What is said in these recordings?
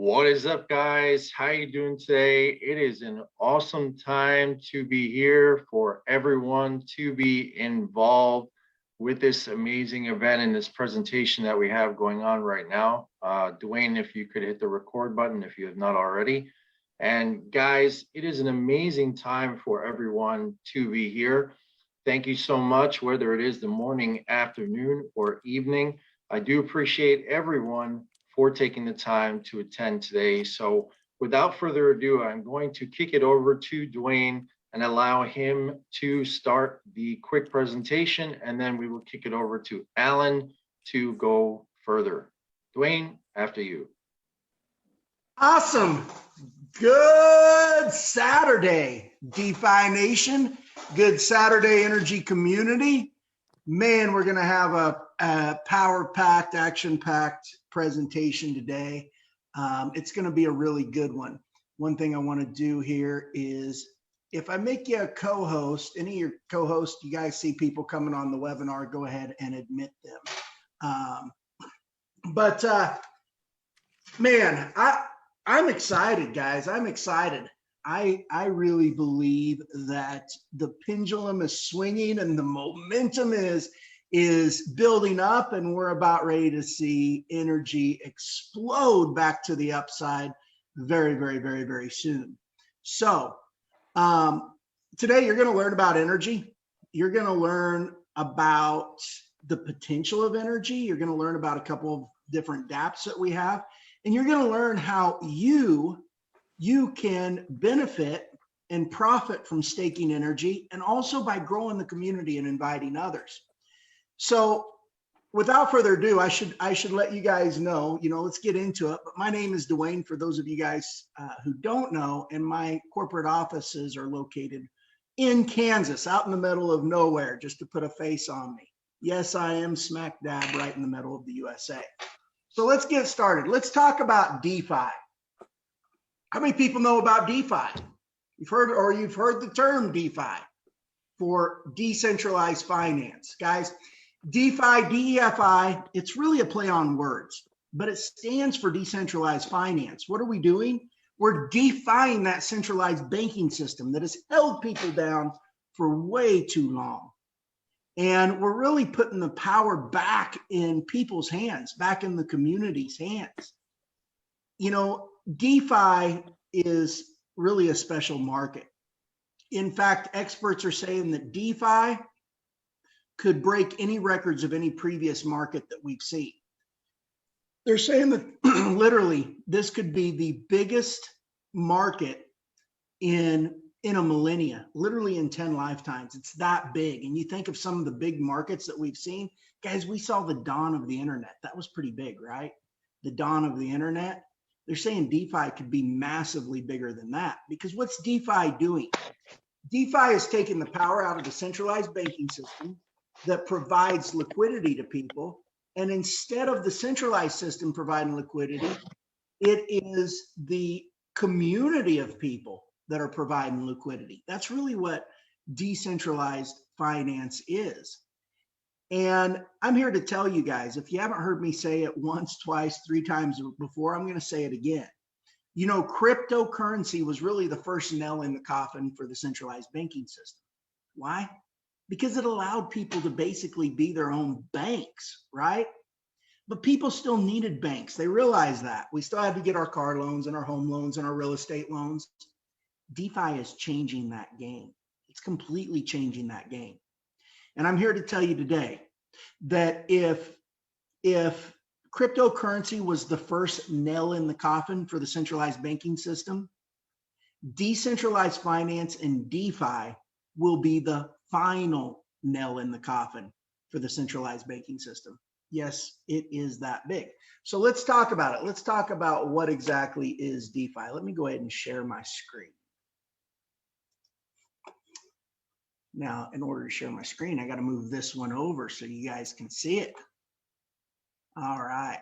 What is up, guys? How you doing today? It is an awesome time to be here for everyone to be involved with this amazing event and this presentation that we have going on right now. Dwayne, if you could hit the record button if you have not already. And guys, it is an amazing time for everyone to be here. Thank you so much, whether it is the morning, afternoon, or evening. I do appreciate everyone for taking the time to attend today. So without further ado, I'm going to kick it over to Dwayne and allow him to start the quick presentation, and then we will kick it over to Alan to go further. Dwayne, after you. Awesome. Good Saturday, DeFi Nation. Good Saturday, Energy community. Man, we're going to have a power-packed, action-packed presentation today. It's going to be a really good one. One thing I want to do here is, if I make you a co-host, any of your co-hosts, you guys see people coming on the webinar, go ahead and admit them. Man, I'm excited, guys. I'm excited. I really believe that the pendulum is swinging and the momentum is building up, and we're about ready to see energy explode back to the upside very, very, very, very soon. So today you're going to learn about energy. You're going to learn about the potential of energy. You're going to learn about a couple of different dApps that we have, and you're going to learn how you can benefit and profit from staking energy, and also by growing the community and inviting others. So without further ado, I should let you guys know, let's get into it. But my name is Dwayne, for those of you guys who don't know, and my corporate offices are located in Kansas, out in the middle of nowhere, just to put a face on me. Yes, I am smack dab right in the middle of the USA. So let's get started. Let's talk about DeFi. How many people know about DeFi? You've heard the term DeFi for decentralized finance. Guys, DeFi, DEFI, it's really a play on words, but it stands for decentralized finance. What are we doing? We're defying that centralized banking system that has held people down for way too long. And we're really putting the power back in people's hands, back in the community's hands. DeFi is really a special market. In fact, experts are saying that DeFi could break any records of any previous market that we've seen. They're saying that literally this could be the biggest market in a millennia, literally in 10 lifetimes. It's that big. And you think of some of the big markets that we've seen, guys, we saw the dawn of the internet. That was pretty big, right? The dawn of the internet. They're saying DeFi could be massively bigger than that, because what's DeFi doing? DeFi is taking the power out of the centralized banking system that provides liquidity to people. And instead of the centralized system providing liquidity, it is the community of people that are providing liquidity. That's really what decentralized finance is. And I'm here to tell you guys, if you haven't heard me say it once, twice, 3 times before, I'm going to say it again. Cryptocurrency was really the first nail in the coffin for the centralized banking system. Why? Because it allowed people to basically be their own banks, right? But people still needed banks. They realized that. We still had to get our car loans and our home loans and our real estate loans. DeFi is changing that game. It's completely changing that game. And I'm here to tell you today that if cryptocurrency was the first nail in the coffin for the centralized banking system, decentralized finance and DeFi will be the final nail in the coffin for the centralized banking system. Yes, it is that big. So let's talk about it. Let's talk about what exactly is DeFi. Let me go ahead and share my screen. Now, in order to share my screen, I got to move this one over so you guys can see it. All right.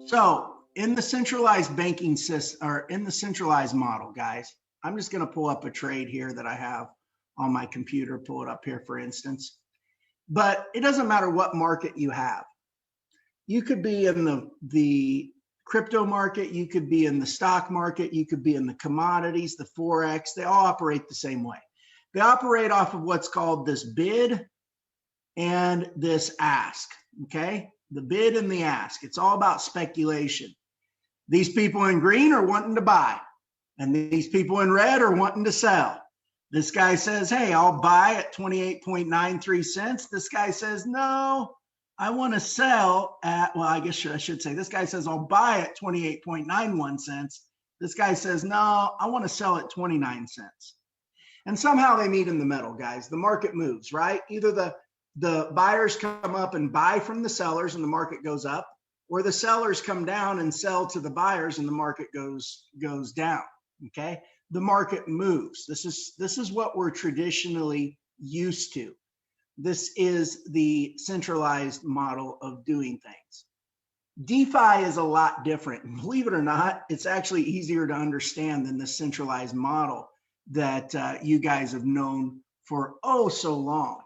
So in the centralized banking system, or in the centralized model, guys, I'm just going to pull up a trade here that I have on my computer, pull it up here, for instance. But it doesn't matter what market you have. You could be in the crypto market, you could be in the stock market, you could be in the commodities, the Forex, they all operate the same way. They operate off of what's called this bid and this ask, okay? The bid and the ask. It's all about speculation. These people in green are wanting to buy, and these people in red are wanting to sell. This guy says, hey, I'll buy at 28.93 cents. This guy says, no, I want to sell at, well, I guess I should say, this guy says, I'll buy at 28.91 cents. This guy says, no, I want to sell at 29 cents. And somehow they meet in the middle, guys. The market moves, right? Either the buyers come up and buy from the sellers and the market goes up, or the sellers come down and sell to the buyers and the market goes down, okay? The market moves. This is what we're traditionally used to. This is the centralized model of doing things. DeFi is a lot different. Believe it or not, it's actually easier to understand than the centralized model that you guys have known for oh so long.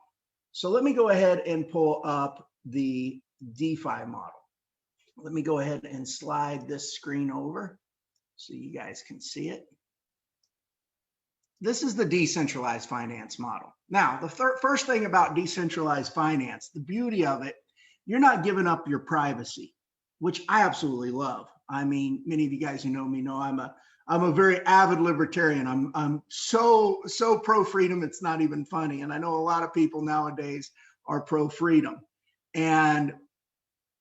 So let me go ahead and pull up the DeFi model. Let me go ahead and slide this screen over so you guys can see it. This is the decentralized finance model. Now, the first thing about decentralized finance, the beauty of it, you're not giving up your privacy, which I absolutely love. I mean, many of you guys who know me know I'm a very avid libertarian. I'm so pro freedom, it's not even funny. And I know a lot of people nowadays are pro freedom. And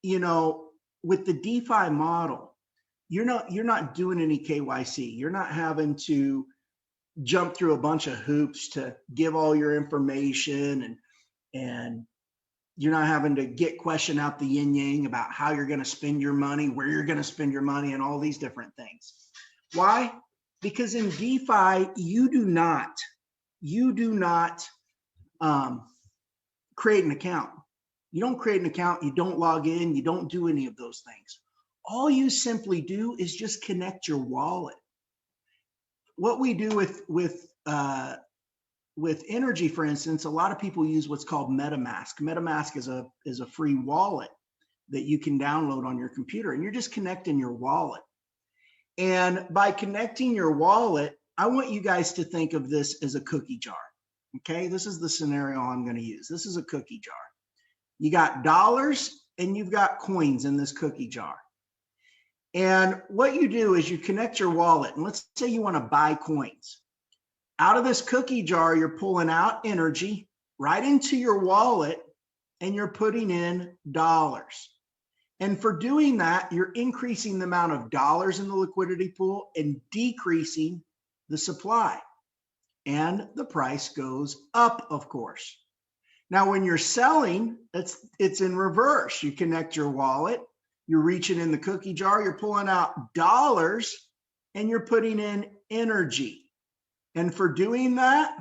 you know, with the DeFi model, you're not doing any KYC. You're not having to jump through a bunch of hoops to give all your information, and you're not having to question out the yin yang about how you're going to spend your money, where you're going to spend your money, and all these different things. Why? Because in DeFi, you do not create an account. You don't create an account, you don't log in, you don't do any of those things. All you simply do is just connect your wallet. What we do with NRGY, for instance, a lot of people use what's called metamask. Metamask is a free wallet that you can download on your computer, and you're just connecting your wallet. And by connecting your wallet, I want you guys to think of this as a cookie jar. Okay, this is the scenario I'm going to use. This is a cookie jar. You got dollars and you've got coins in this cookie jar. And what you do is you connect your wallet, and let's say you want to buy coins. Out of this cookie jar, you're pulling out NRGY right into your wallet, and you're putting in dollars. And for doing that, you're increasing the amount of dollars in the liquidity pool and decreasing the supply. And the price goes up, of course. Now, when you're selling, it's in reverse. You connect your wallet, you're reaching in the cookie jar, you're pulling out dollars, and you're putting in NRGY. And for doing that,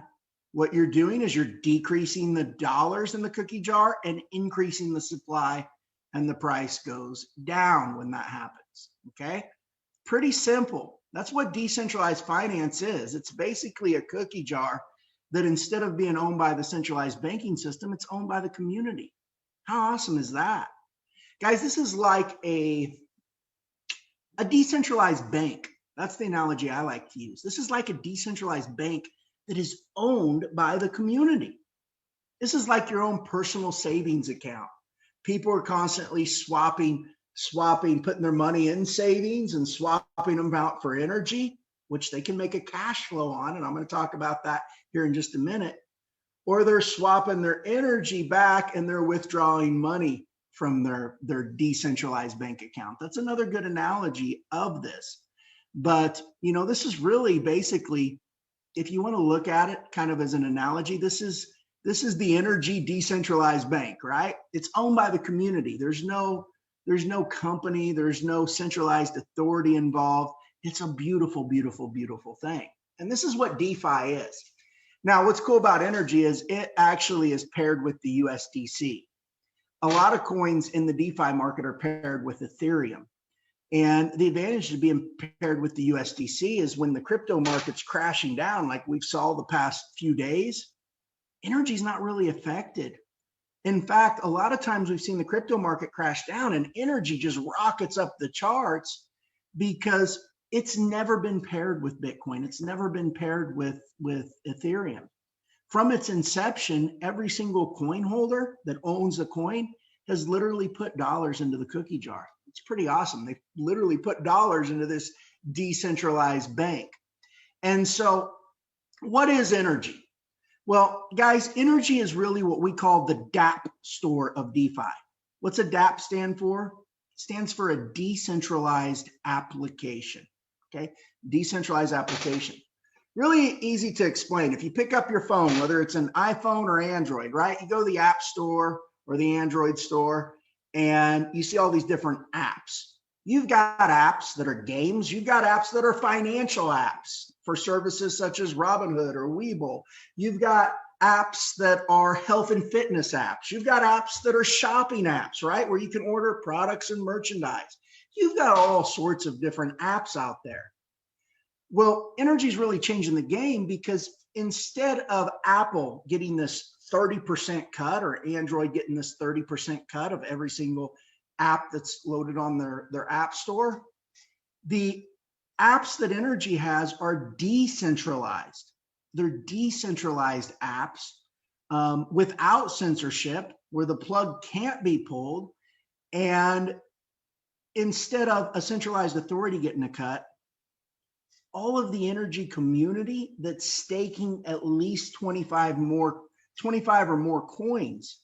what you're doing is you're decreasing the dollars in the cookie jar and increasing the supply, and the price goes down when that happens, okay? Pretty simple. That's what decentralized finance is. It's basically a cookie jar that instead of being owned by the centralized banking system, it's owned by the community. How awesome is that? Guys, this is like a decentralized bank. That's the analogy I like to use. This is like a decentralized bank that is owned by the community. This is like your own personal savings account. People are constantly swapping, putting their money in savings and swapping them out for NRGY, which they can make a cash flow on. And I'm going to talk about that here in just a minute. Or they're swapping their NRGY back and they're withdrawing money from their decentralized bank account. That's another good analogy of this. But, you know, this is really basically, if you want to look at it kind of as an analogy, this is the NRGY decentralized bank, right? It's owned by the community. There's no company, there's no centralized authority involved. It's a beautiful, beautiful, beautiful thing. And this is what DeFi is. Now, what's cool about NRGY is it actually is paired with the USDC. A lot of coins in the DeFi market are paired with Ethereum. And the advantage of being paired with the USDC is when the crypto market's crashing down, like we've saw the past few days, NRGY is not really affected. In fact, a lot of times we've seen the crypto market crash down and NRGY just rockets up the charts because it's never been paired with Bitcoin. It's never been paired with Ethereum. From its inception, every single coin holder that owns a coin has literally put dollars into the cookie jar. It's pretty awesome. They literally put dollars into this decentralized bank. And so what is Energy? Well, guys, Energy is really what we call the DApp store of DeFi. What's a DApp stand for? It stands for a decentralized application. Okay, decentralized application. Really easy to explain. If you pick up your phone, whether it's an iPhone or Android, right? You go to the App Store or the Android store and you see all these different apps. You've got apps that are games. You've got apps that are financial apps for services such as Robinhood or Webull. You've got apps that are health and fitness apps. You've got apps that are shopping apps, right? Where you can order products and merchandise. You've got all sorts of different apps out there. Well, Energy is really changing the game because instead of Apple getting this 30% cut or Android getting this 30% cut of every single app that's loaded on their app store, the apps that Energy has are decentralized. They're decentralized apps without censorship, where the plug can't be pulled. And instead of a centralized authority getting a cut, all of the Energy community that's staking at least 25 or more coins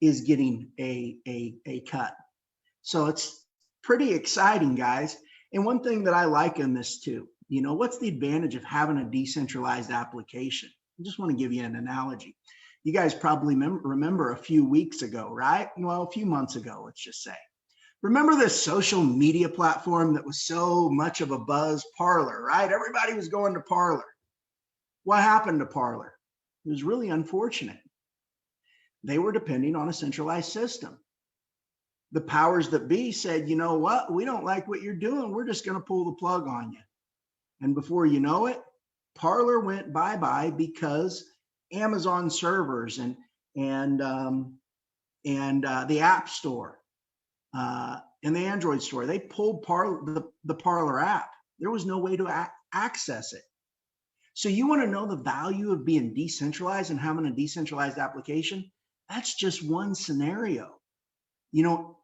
is getting a cut. So it's pretty exciting, guys. And one thing that I like in this too, you know, what's the advantage of having a decentralized application? I just want to give you an analogy. You guys probably remember a few weeks ago, right? Well, a few months ago, let's just say. Remember this social media platform that was so much of a buzz, Parler, right? Everybody was going to Parler. What happened to Parler? It was really unfortunate. They were depending on a centralized system. The powers that be said, you know what? We don't like what you're doing. We're just going to pull the plug on you. And before you know it, Parler went bye-bye because Amazon servers and the App Store and the Android store, they pulled the Parler app. There was no way to access it. So you want to know the value of being decentralized and having a decentralized application? That's just one scenario. You know,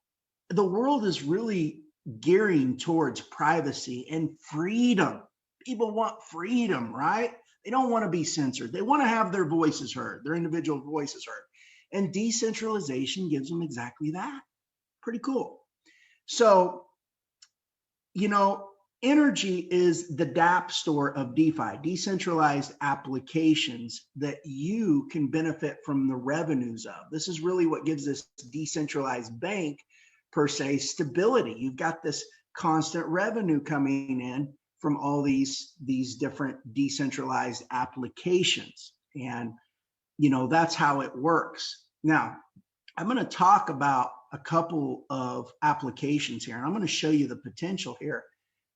the world is really gearing towards privacy and freedom. People want freedom, right? They don't want to be censored. They want to have their voices heard, their individual voices heard. And decentralization gives them exactly that. Pretty cool. So, you know, Energy is the DApp store of DeFi, decentralized applications that you can benefit from the revenues of. This is really what gives this decentralized bank, per se, stability. You've got this constant revenue coming in from all these different decentralized applications. And, you know, that's how it works. Now, I'm going to talk about a couple of applications here, and I'm going to show you the potential here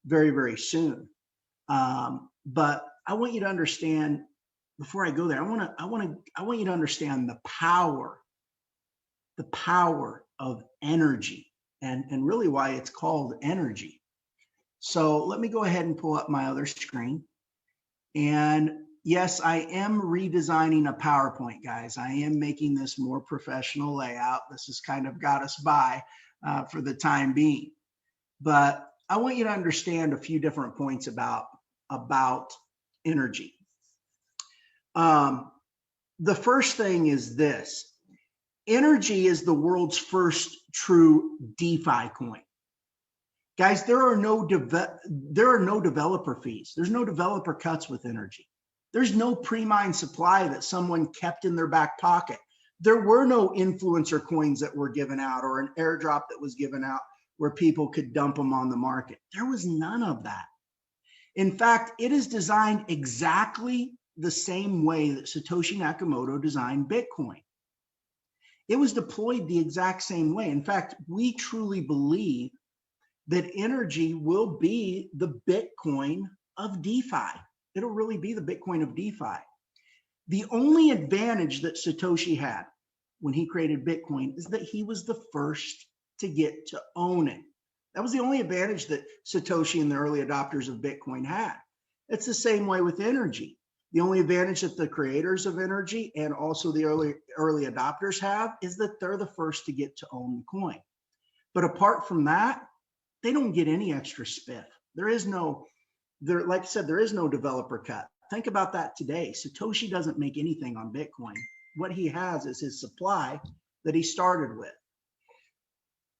very, very soon. But I want you to understand, before I go there, I want you to understand the power of energy and really why it's called Energy. So let me go ahead and pull up my other screen. And yes, I am redesigning a PowerPoint, guys. I am making this more professional layout. This has kind of got us by for the time being. But I want you to understand a few different points about Energy. The first thing is this. Energy is the world's first true DeFi coin. Guys, there are no developer fees. There's no developer cuts with Energy. There's no pre-mined supply that someone kept in their back pocket. There were no influencer coins that were given out or an airdrop that was given out where people could dump them on the market. There was none of that. In fact, it is designed exactly the same way that Satoshi Nakamoto designed Bitcoin. It was deployed the exact same way. In fact, we truly believe that Energy will be the Bitcoin of DeFi. It'll really be the Bitcoin of DeFi. The only advantage that Satoshi had when he created Bitcoin is that he was the first to get to own it. That was the only advantage that Satoshi and the early adopters of Bitcoin had. It's the same way with energy. The only advantage that the creators of energy and also the early adopters have is that they're the first to get to own the coin. But apart from that, they don't get any extra spiff. There is no, like I said, there is no developer cut. Think about that today. Satoshi doesn't make anything on Bitcoin. What he has is his supply that he started with.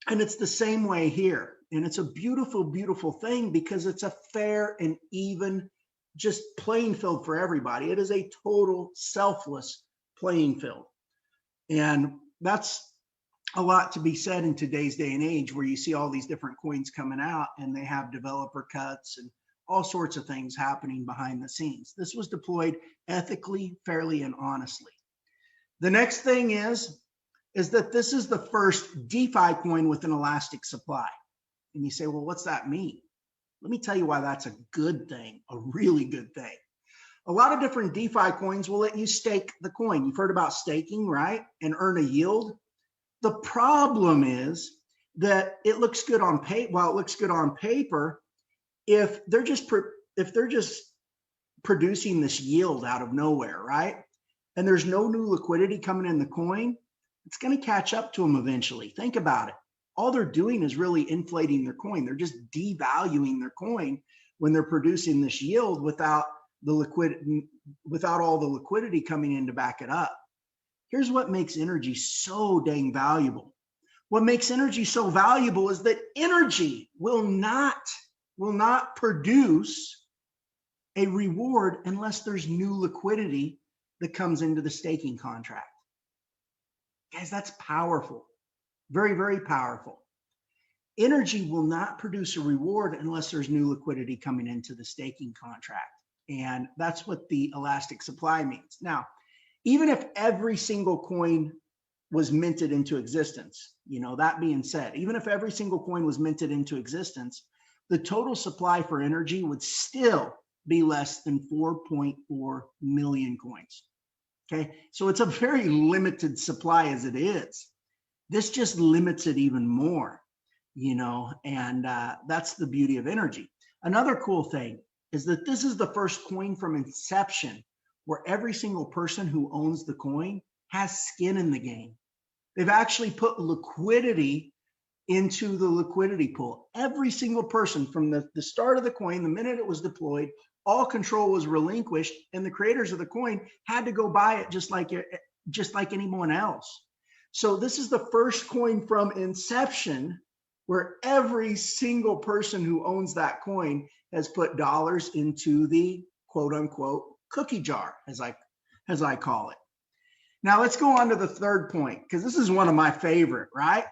And it's the same way here. And it's a beautiful, beautiful thing because it's a fair and even just playing field for everybody. It is a total selfless playing field. And that's a lot to be said in today's day and age where you see all these different coins coming out and they have developer cuts and all sorts of things happening behind the scenes. This was deployed ethically, fairly, and honestly. The next thing is that this is the first DeFi coin with an elastic supply. And you say, well, what's that mean? Let me tell you why that's a good thing, a really good thing. A lot of different DeFi coins will let you stake the coin. You've heard about staking, right? And earn a yield. The problem is that it looks good on paper. Well, it looks good on paper if they're just producing this yield out of nowhere, right? And there's no new liquidity coming in the coin. It's going to catch up to them eventually. Think about it. All they're doing is really inflating their coin. They're just devaluing their coin when they're producing this yield without all the liquidity coming in to back it up. Here's what makes energy so dang valuable. What makes energy so valuable is that energy will not produce a reward unless there's new liquidity that comes into the staking contract. Guys, that's powerful. Very, very powerful. Energy will not produce a reward unless there's new liquidity coming into the staking contract. And that's what the elastic supply means. Now, even if every single coin was minted into existence, that being said, even if every single coin was minted into existence, the total supply for energy would still be less than 4.4 million coins. Okay, so it's a very limited supply as it is. This just limits it even more, and that's the beauty of energy. Another cool thing is that this is the first coin from inception where every single person who owns the coin has skin in the game. They've actually put liquidity into the liquidity pool. Every single person from the start of the coin, the minute it was deployed, all control was relinquished, and the creators of the coin had to go buy it just like anyone else. So this is the first coin from inception where every single person who owns that coin has put dollars into the quote unquote cookie jar, as I call it. Now let's go on to the third point, because this is one of my favorite, right?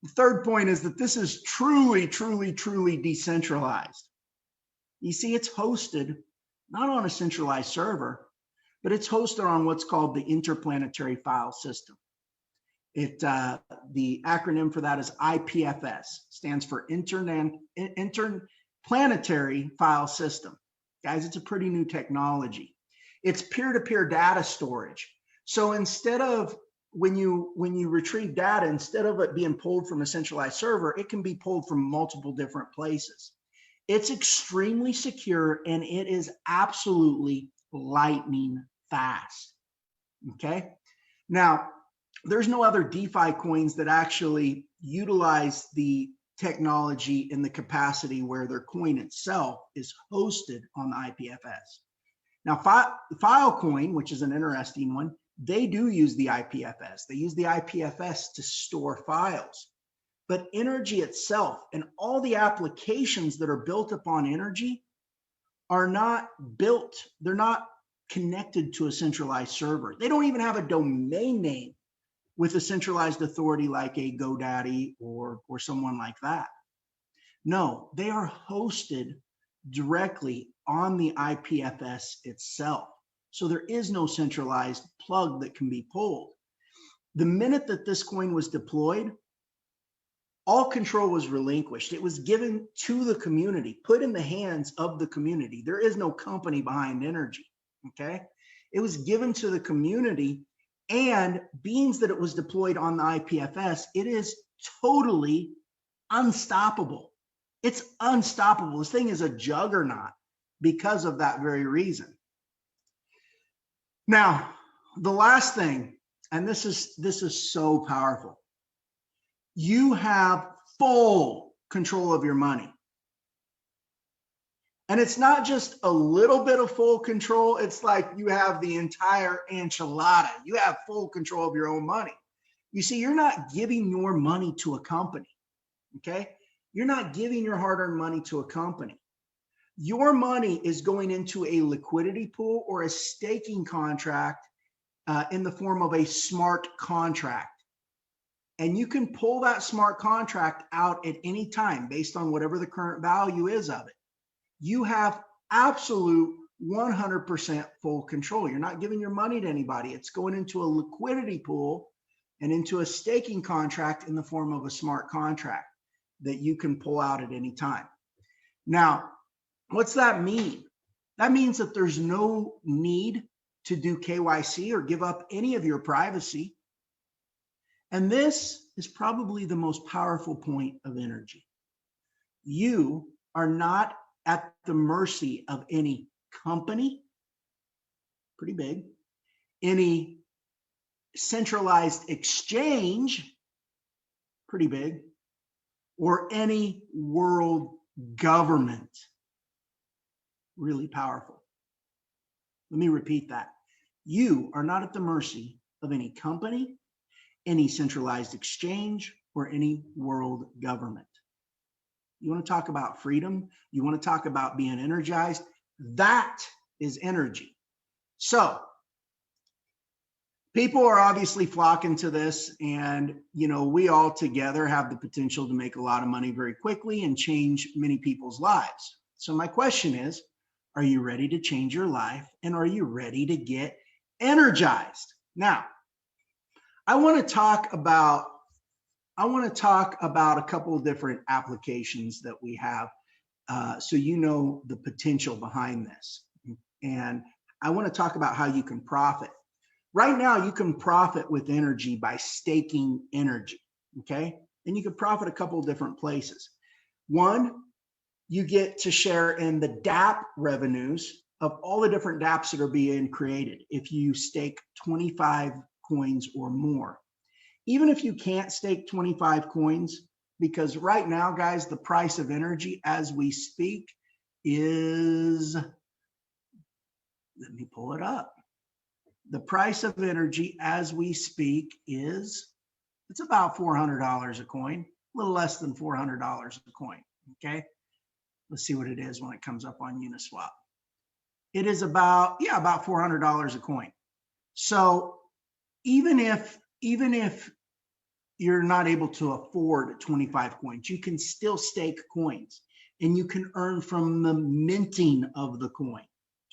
The third point is that this is truly, truly, truly decentralized. You see, it's hosted not on a centralized server, but it's hosted on what's called the interplanetary file system. The acronym for that is IPFS, stands for Interplanetary File System. Guys, it's a pretty new technology. It's peer-to-peer data storage. So instead of when you retrieve data, instead of it being pulled from a centralized server, it can be pulled from multiple different places. It's extremely secure and it is absolutely lightning fast. Okay. Now, there's no other DeFi coins that actually utilize the technology in the capacity where their coin itself is hosted on the IPFS. Now, Filecoin, which is an interesting one, they do use the IPFS. They use the IPFS to store files. But energy itself and all the applications that are built upon energy are not built, they're not connected to a centralized server. They don't even have a domain name with a centralized authority like a GoDaddy or someone like that. No, they are hosted directly on the IPFS itself. So there is no centralized plug that can be pulled. The minute that this coin was deployed, all control was relinquished. It was given to the community, put in the hands of the community. There is no company behind energy, okay? It was given to the community, and being that it was deployed on the IPFS, it is totally unstoppable. It's unstoppable. This thing is a juggernaut because of that very reason. Now, the last thing, and this is so powerful. You have full control of your money. And it's not just a little bit of full control. It's like you have the entire enchilada. You have full control of your own money. You see, you're not giving your money to a company, okay? You're not giving your hard-earned money to a company. Your money is going into a liquidity pool or a staking contract in the form of a smart contract. And you can pull that smart contract out at any time based on whatever the current value is of it. You have absolute 100% full control. You're not giving your money to anybody. It's going into a liquidity pool and into a staking contract in the form of a smart contract that you can pull out at any time. Now, what's that mean? That means that there's no need to do KYC or give up any of your privacy. And this is probably the most powerful point of energy. You are not at the mercy of any company, pretty big, any centralized exchange, pretty big, or any world government, really powerful. Let me repeat that. You are not at the mercy of any company, any centralized exchange, or any world government. You want to talk about freedom? You want to talk about being energized? That is energy. So people are obviously flocking to this, and we all together have the potential to make a lot of money very quickly and change many people's lives. So my question is, are you ready to change your life, and are you ready to get energized? Now, I want to talk about a couple of different applications that we have, so you know the potential behind this. And I want to talk about how you can profit. Right now, you can profit with energy by staking energy, okay? And you can profit a couple of different places. One, you get to share in the DApp revenues of all the different DApps that are being created if you stake 25 coins or more. Even if you can't stake 25 coins, because right now, guys, the price of energy as we speak is, let me pull it up. The price of energy as we speak is, it's about $400 a coin, a little less than $400 a coin, okay? Let's see what it is when it comes up on Uniswap. It is about $400 a coin. So even if you're not able to afford 25 coins, you can still stake coins and you can earn from the minting of the coin,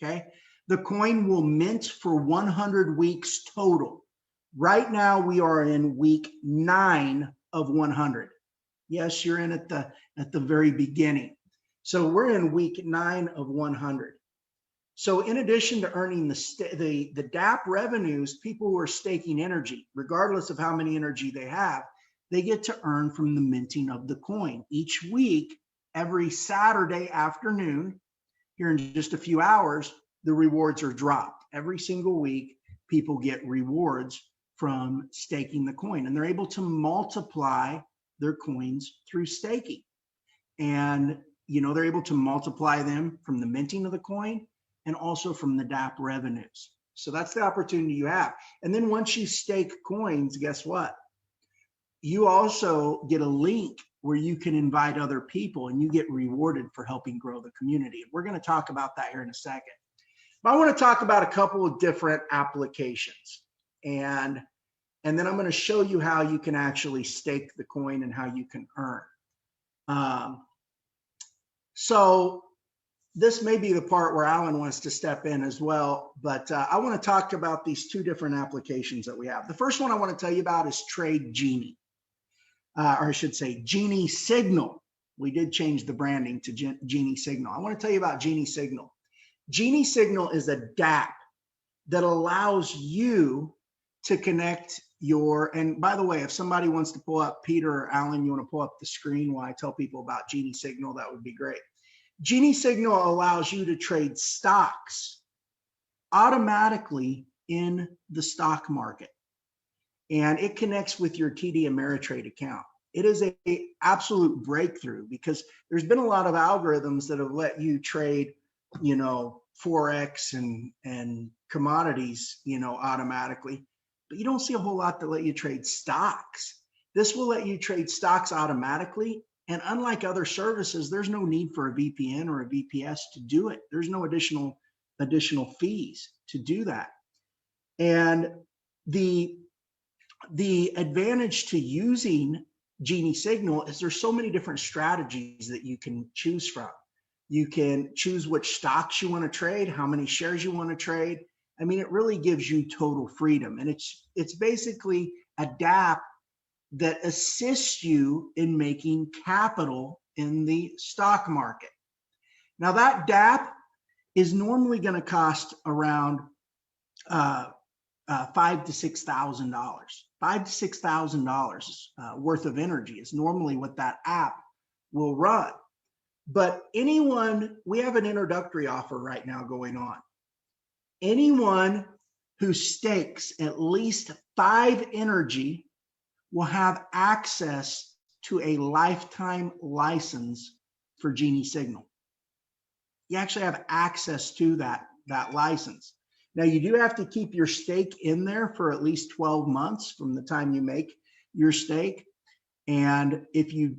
okay? The coin will mint for 100 weeks total. Right now, we are in week 9 of 100. Yes, you're in at the very beginning. So we're in week 9 of 100. So in addition to earning the DApp revenues, people who are staking energy, regardless of how many energy they have, they get to earn from the minting of the coin. Each week, every Saturday afternoon, here in just a few hours, the rewards are dropped. Every single week, people get rewards from staking the coin, and they're able to multiply their coins through staking. And they're able to multiply them from the minting of the coin and also from the DApp revenues. So that's the opportunity you have. And then once you stake coins, guess what? You also get a link where you can invite other people and you get rewarded for helping grow the community. We're going to talk about that here in a second. But I want to talk about a couple of different applications. And then I'm going to show you how you can actually stake the coin and how you can earn. So this may be the part where Alan wants to step in as well, but I want to talk about these two different applications that we have. The first one I want to tell you about is Trade Genie, or I should say Genie Signal. We did change the branding to Genie Signal. I want to tell you about Genie Signal. Genie Signal is a DApp that allows you to connect your, and by the way, if somebody wants to pull up, Peter or Alan, you want to pull up the screen while I tell people about Genie Signal, that would be great. Genie Signal allows you to trade stocks automatically in the stock market, and it connects with your TD Ameritrade account. It is a absolute breakthrough because there's been a lot of algorithms that have let you trade, you know, Forex and commodities, you know, automatically, but you don't see a whole lot that let you trade stocks. This will let you trade stocks automatically. And unlike other services, there's no need for a VPN or a VPS to do it. There's no additional fees to do that. And the advantage to using Genie Signal is there's so many different strategies that you can choose from. You can choose which stocks you want to trade, how many shares you want to trade. I mean, it really gives you total freedom. And it's basically a DApp that assists you in making capital in the stock market. Now that DApp is normally going to cost around $5,000 to $6,000. $5,000 to $6,000 worth of energy is normally what that app will run. But anyone, we have an introductory offer right now going on. Anyone who stakes at least 5 energy will have access to a lifetime license for Genie Signal. You actually have access to that license. Now you do have to keep your stake in there for at least 12 months from the time you make your stake. And if you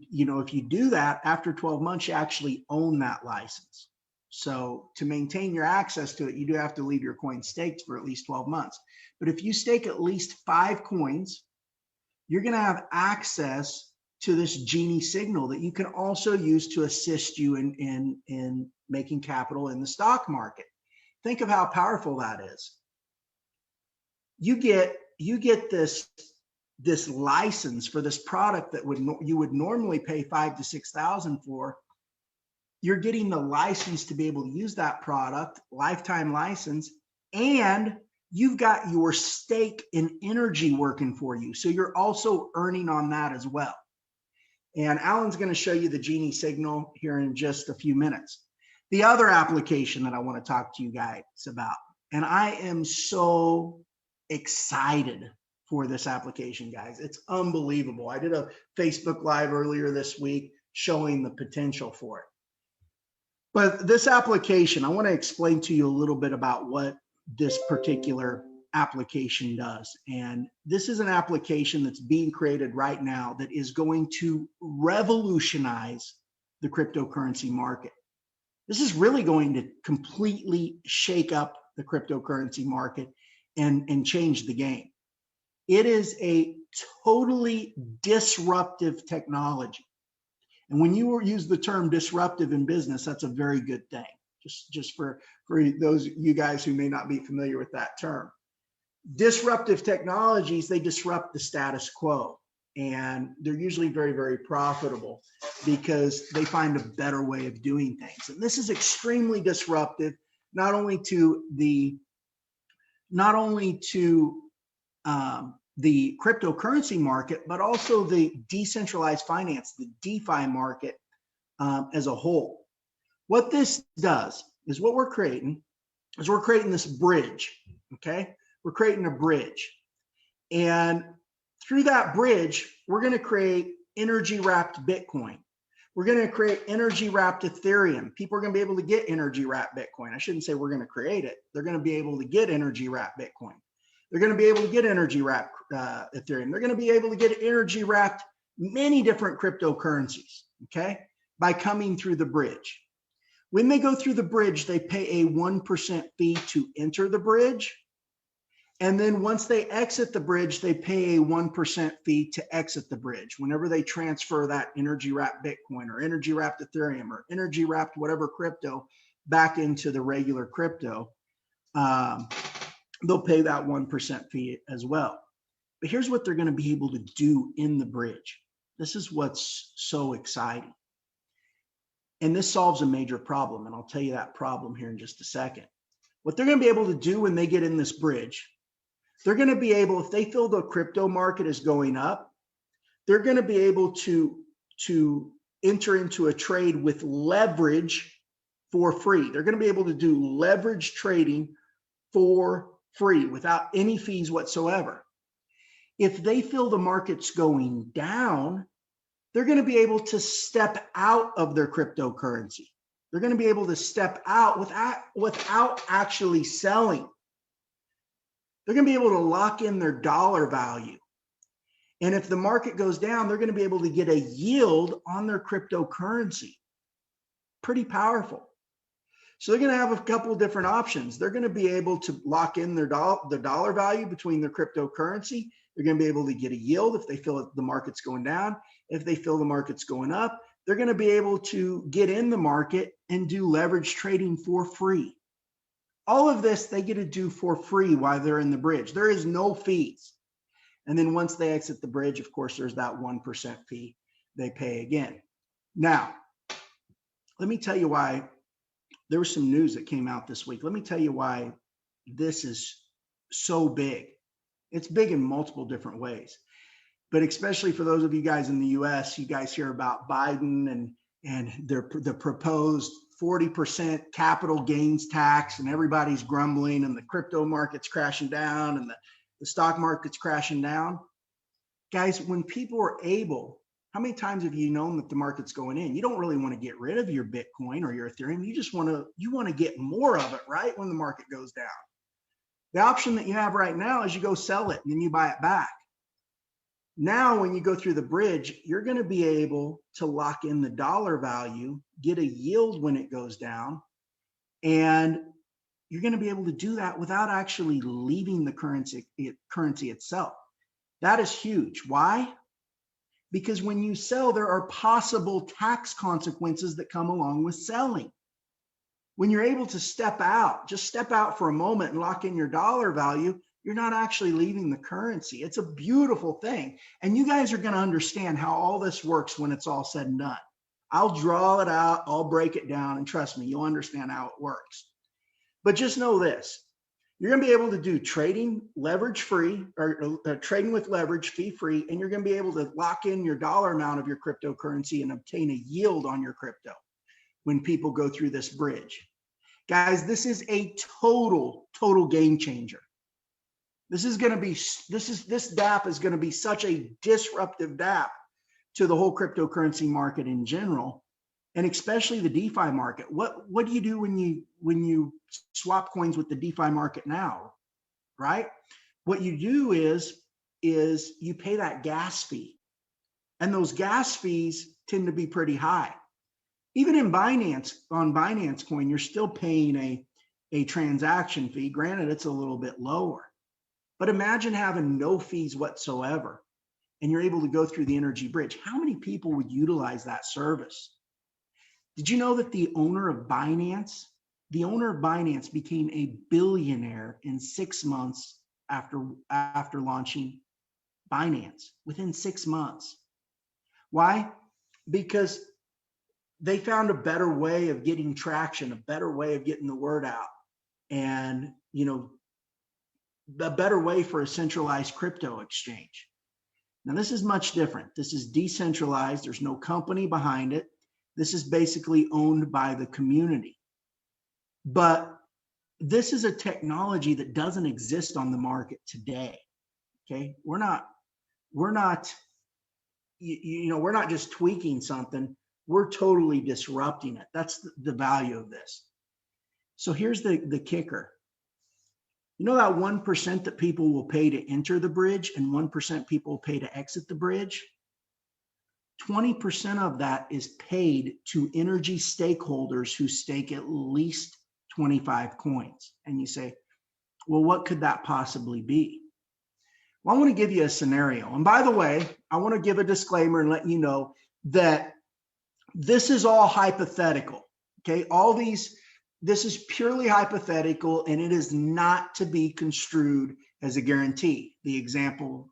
do that after 12 months, you actually own that license. So to maintain your access to it, you do have to leave your coin staked for at least 12 months. But if you stake at least 5 coins, you're going to have access to this Genie Signal that you can also use to assist you in making capital in the stock market. Think of how powerful that is. You get this license for this product that you would normally pay $5,000 to $6,000 for. You're getting the license to be able to use that product, lifetime license, and you've got your stake in energy working for you. So you're also earning on that as well. And Alan's going to show you the Genie Signal here in just a few minutes. The other application that I want to talk to you guys about, and I am so excited for this application, guys. It's unbelievable. I did a Facebook Live earlier this week showing the potential for it. But this application, I want to explain to you a little bit about what this particular application does. And this is an application that's being created right now that is going to revolutionize the cryptocurrency market. This is really going to completely shake up the cryptocurrency market and change the game. It is a totally disruptive technology. And when you use the term disruptive in business, that's a very good thing. Just for those of you guys who may not be familiar with that term. Disruptive technologies, they disrupt the status quo. And they're usually very, very profitable because they find a better way of doing things. And this is extremely disruptive, not only to the cryptocurrency market, but also the decentralized finance, the DeFi market as a whole. What this does is what we're creating this bridge, okay? We're creating a bridge. And through that bridge, we're going to create energy-wrapped Bitcoin. We're going to create energy-wrapped Ethereum. People are going to be able to get energy-wrapped Bitcoin. I shouldn't say we're going to create it. They're going to be able to get energy-wrapped Bitcoin. They're going to be able to get energy-wrapped Ethereum. They're going to be able to get energy-wrapped many different cryptocurrencies, okay, by coming through the bridge. When they go through the bridge, they pay a 1% fee to enter the bridge. And then once they exit the bridge, they pay a 1% fee to exit the bridge. Whenever they transfer that energy-wrapped Bitcoin or energy-wrapped Ethereum or energy-wrapped whatever crypto back into the regular crypto, they'll pay that 1% fee as well. But here's what they're going to be able to do in the bridge. This is what's so exciting. And this solves a major problem. And I'll tell you that problem here in just a second. What they're going to be able to do when they get in this bridge, They're going to be able, if they feel the crypto market is going up, they're going to be able to enter into a trade with leverage for free. They're going to be able to do leverage trading for free without any fees whatsoever. If they feel the market's going down, they're going to be able to step out of their cryptocurrency. They're going to be able to step out without actually selling. They're going to be able to lock in their dollar value. And if the market goes down, they're going to be able to get a yield on their cryptocurrency. Pretty powerful. So they're going to have a couple of different options. They're going to be able to lock in their dollar value between their cryptocurrency. They're going to be able to get a yield if they feel the market's going down. If they feel the market's going up, they're going to be able to get in the market and do leverage trading for free. All of this they get to do for free while they're in the bridge. There is no fees. And then once they exit the bridge, of course, there's that 1% fee they pay again. Now, let me tell you why. There was some news that came out this week. Let me tell you why this is so big. It's big in multiple different ways, but especially for those of you guys in the US, you guys hear about Biden and the proposed 40% capital gains tax, and everybody's grumbling, and the crypto market's crashing down, and the stock market's crashing down. Guys, when people are able, how many times have you known that the market's going in? You don't really want to get rid of your Bitcoin or your Ethereum. You just want to get more of it, right? When the market goes down. The option that you have right now is you go sell it and then you buy it back. Now, when you go through the bridge, you're going to be able to lock in the dollar value, get a yield when it goes down, and you're going to be able to do that without actually leaving the currency itself. That is huge. Why? Because when you sell, there are possible tax consequences that come along with selling. When you're able to step out, just step out for a moment and lock in your dollar value, you're not actually leaving the currency. It's a beautiful thing. And you guys are going to understand how all this works when it's all said and done. I'll draw it out, I'll break it down, and trust me, you'll understand how it works. But just know this. You're going to be able to do trading leverage free, or trading with leverage fee free, and you're going to be able to lock in your dollar amount of your cryptocurrency and obtain a yield on your crypto when people go through this bridge. Guys, this is a total game changer. This DApp is going to be such a disruptive DApp to the whole cryptocurrency market in general, and especially the DeFi market. What do you do when you swap coins with the DeFi market now, right? What you do is you pay that gas fee, and those gas fees tend to be pretty high. Even in Binance, on Binance Coin, you're still paying a transaction fee. Granted, it's a little bit lower, but imagine having no fees whatsoever, and you're able to go through the energy bridge. How many people would utilize that service? Did you know that the owner of Binance became a billionaire in 6 months after launching Binance, within 6 months? Why? Because they found a better way of getting traction, a better way of getting the word out, and a better way for a centralized crypto exchange. Now, this is much different. This is decentralized. There's no company behind it. This is basically owned by the community. But this is a technology that doesn't exist on the market today. Okay, we're not just tweaking something. We're totally disrupting it. That's the value of this. So here's the kicker. You know that 1% that people will pay to enter the bridge and 1% people will pay to exit the bridge? 20% of that is paid to energy stakeholders who stake at least 25 coins. And you say, well, what could that possibly be? Well, I want to give you a scenario. And by the way, I want to give a disclaimer and let you know that this is all hypothetical. Okay, this is purely hypothetical, and it is not to be construed as a guarantee, the examples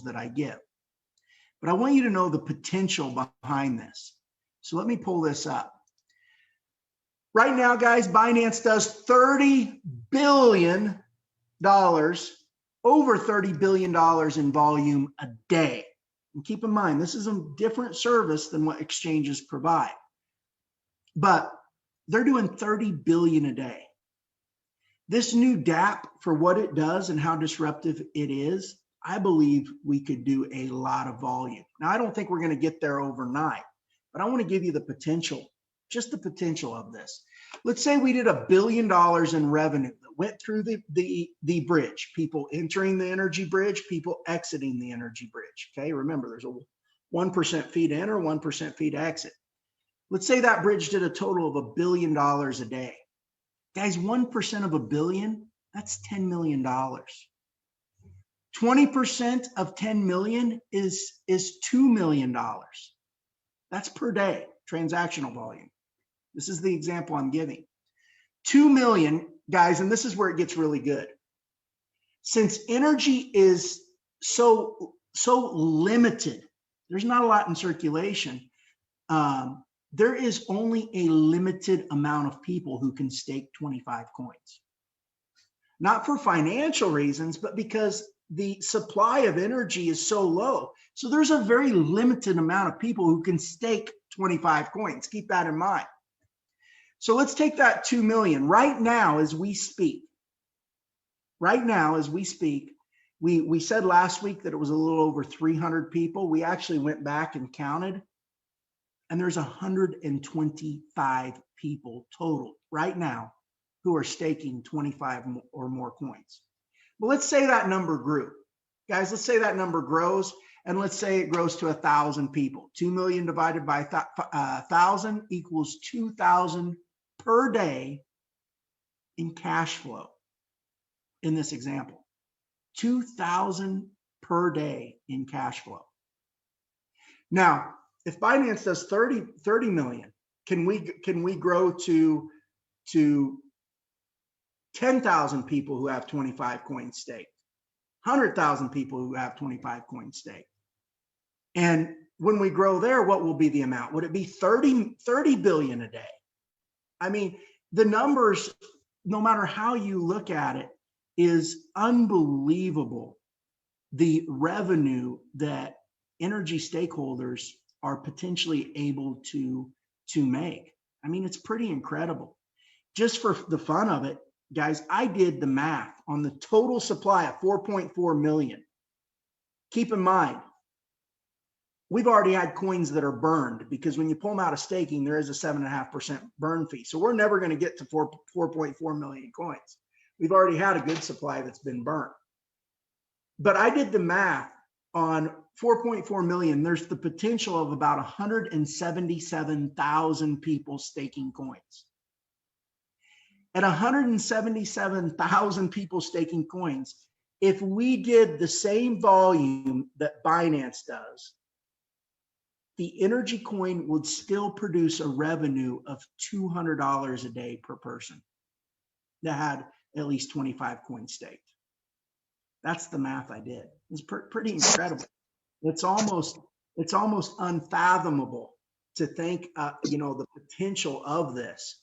that I give. But I want you to know the potential behind this. So let me pull this up. Right now, guys, Binance does $30 billion over $30 billion in volume a day. And keep in mind, this is a different service than what exchanges provide. But they're doing 30 billion a day. This new DApp, for what it does and how disruptive it is, I believe we could do a lot of volume. Now, I don't think we're going to get there overnight, but I want to give you the potential, just the potential of this. Let's say we did $1 billion in revenue that went through the bridge, people entering the energy bridge, people exiting the energy bridge. Okay, remember there's a 1% fee to enter, 1% fee to exit. Let's say that bridge did a total of $1 billion a day. Guys, 1% of $1 billion, that's $10 million. 20% of 10 million is $2 million. That's per day, transactional volume. This is the example I'm giving. 2 million, guys, and this is where it gets really good. Since energy is so limited, there's not a lot in circulation. There is only a limited amount of people who can stake 25 coins. Not for financial reasons, but because the supply of energy is so low. So there's a very limited amount of people who can stake 25 coins. Keep that in mind. So let's take that 2 million. Right now, as we speak, we said last week that it was a little over 300 people. We actually went back and counted, and there's 125 people total right now who are staking 25 or more coins. Well, let's say that number grew. Guys, let's say that number grows, and let's say it grows to 1,000 people. 2 million divided by 1,000 equals 2,000 per day in cash flow in this example. 2,000 per day in cash flow. Now, if Binance does 30 million, can we grow to 10,000 people who have 25 coins staked, 100,000 people who have 25 coins staked? And when we grow there, what will be the amount? Would it be 30 billion a day? I mean, the numbers, no matter how you look at it, is unbelievable. The revenue that energy stakeholders are potentially able to make. I mean, it's pretty incredible. Just for the fun of it, guys, I did the math on the total supply of 4.4 million. Keep in mind, we've already had coins that are burned, because when you pull them out of staking, there is a 7.5% burn fee. So we're never going to get to 4.4 million coins. We've already had a good supply that's been burnt. But I did the math on 4.4 million. There's the potential of about 177,000 people staking coins. At 177,000 people staking coins, if we did the same volume that Binance does, the energy coin would still produce a revenue of $200 a day per person that had at least 25 coins staked. That's the math I did. It's pretty incredible. It's almost unfathomable to think, the potential of this.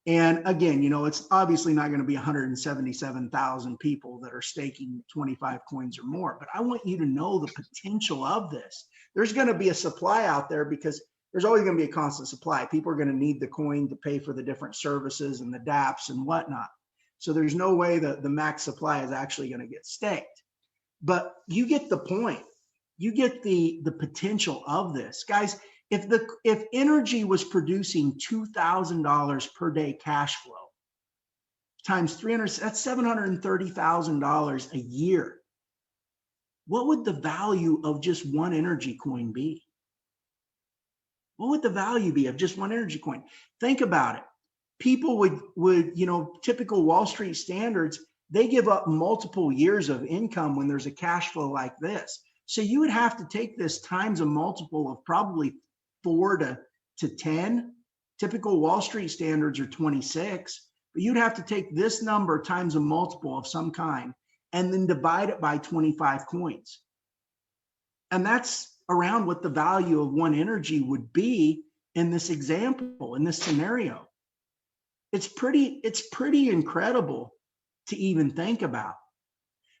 And again, it's obviously not going to be 177,000 people that are staking 25 coins or more, but I want you to know the potential of this. There's going to be a supply out there, because there's always going to be a constant supply. People are going to need the coin to pay for the different services and the dApps and whatnot. So there's no way that the max supply is actually going to get staked. But you get the point. You get the potential of this. Guys, if energy was producing $2,000 per day cash flow times 300, that's $730,000 a year. What would the value of just one energy coin be? What would the value be of just one energy coin? Think about it. People would typical Wall Street standards, they give up multiple years of income when there's a cash flow like this. So you would have to take this times a multiple of probably 4 to 10. Typical Wall Street standards are 26, but you'd have to take this number times a multiple of some kind and then divide it by 25 coins. And that's around what the value of one energy would be in this example, in this scenario. It's pretty incredible to even think about.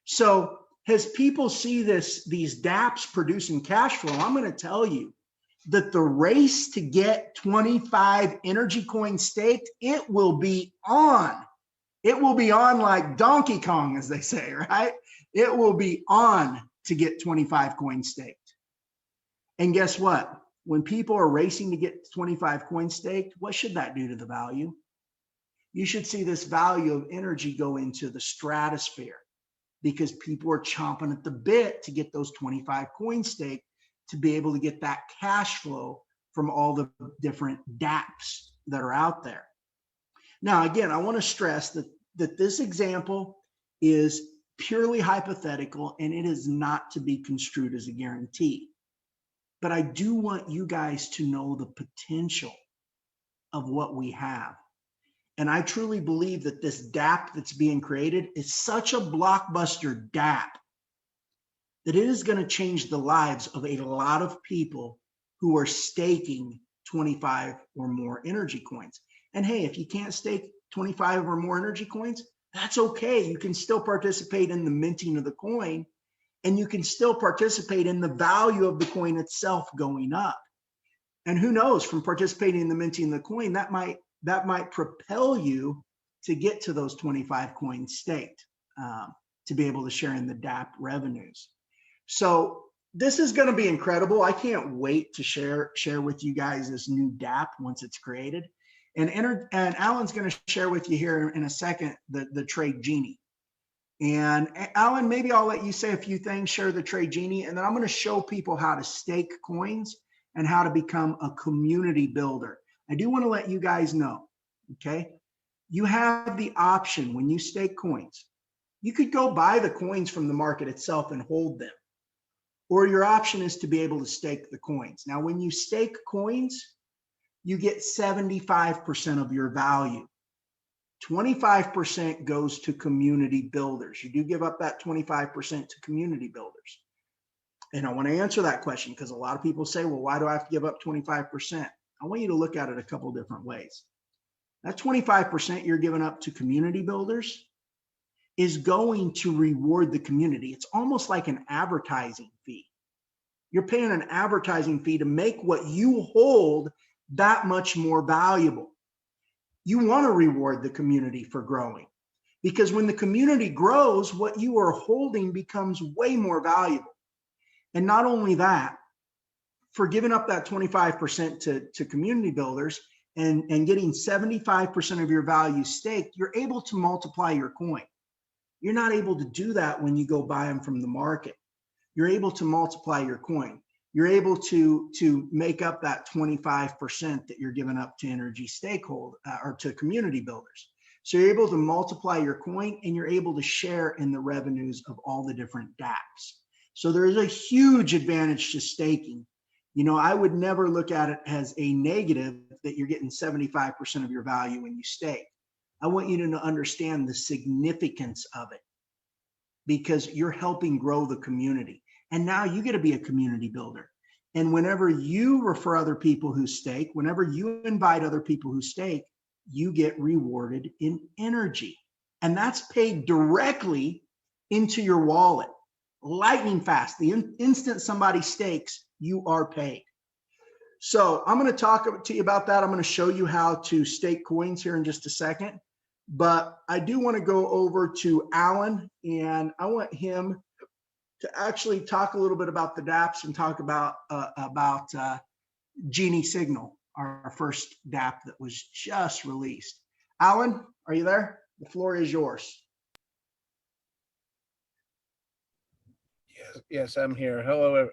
So as people see these dApps producing cash flow, I'm going to tell you that the race to get 25 energy coins staked, it will be on. It will be on like Donkey Kong, as they say, right? It will be on to get 25 coins staked. And guess what? When people are racing to get 25 coins staked, what should that do to the value? You should see this value of energy go into the stratosphere, because people are chomping at the bit to get those 25 coins staked to be able to get that cash flow from all the different dApps that are out there. Now, again, I want to stress that this example is purely hypothetical and it is not to be construed as a guarantee. But I do want you guys to know the potential of what we have. And I truly believe that this dApp that's being created is such a blockbuster dApp that it is going to change the lives of a lot of people who are staking 25 or more energy coins. And hey, if you can't stake 25 or more energy coins, that's okay. You can still participate in the minting of the coin, and you can still participate in the value of the coin itself going up. And who knows, from participating in the minting of the coin, that might propel you to get to those 25 coins staked, to be able to share in the dApp revenues. So this is going to be incredible. I can't wait to share with you guys this new dApp once it's created. And Alan's going to share with you here in a second the Trade Genie. And Alan, maybe I'll let you say a few things, share the Trade Genie, and then I'm going to show people how to stake coins and how to become a community builder. I do want to let you guys know, okay? You have the option when you stake coins. You could go buy the coins from the market itself and hold them. Or your option is to be able to stake the coins. Now, when you stake coins, you get 75% of your value. 25% goes to community builders. You do give up that 25% to community builders. And I want to answer that question because a lot of people say, well, why do I have to give up 25%? I want you to look at it a couple of different ways. That 25% you're giving up to community builders is going to reward the community. It's almost like an advertising fee. You're paying an advertising fee to make what you hold that much more valuable. You want to reward the community for growing, because when the community grows, what you are holding becomes way more valuable. And not only that, for giving up that 25% to community builders and getting 75% of your value staked, you're able to multiply your coin. You're not able to do that when you go buy them from the market. You're able to multiply your coin. You're able to make up that 25% that you're giving up to energy stakeholder or to community builders. So you're able to multiply your coin and you're able to share in the revenues of all the different dApps. So there is a huge advantage to staking. You know, I would never look at it as a negative that you're getting 75% of your value when you stake. I want you to understand the significance of it, because you're helping grow the community. And now you get to be a community builder. And whenever you refer other people who stake, whenever you invite other people who stake, you get rewarded in energy. And that's paid directly into your wallet. Lightning fast. The instant somebody stakes, you are paid. So I'm going to talk to you about that. I'm going to show you how to stake coins here in just a second. But I do want to go over to Alan, and I want him to actually talk a little bit about the dApps and talk about Genie Signal, our first dApp that was just released. Alan, are you there? The floor is yours. Yes, I'm here. Hello.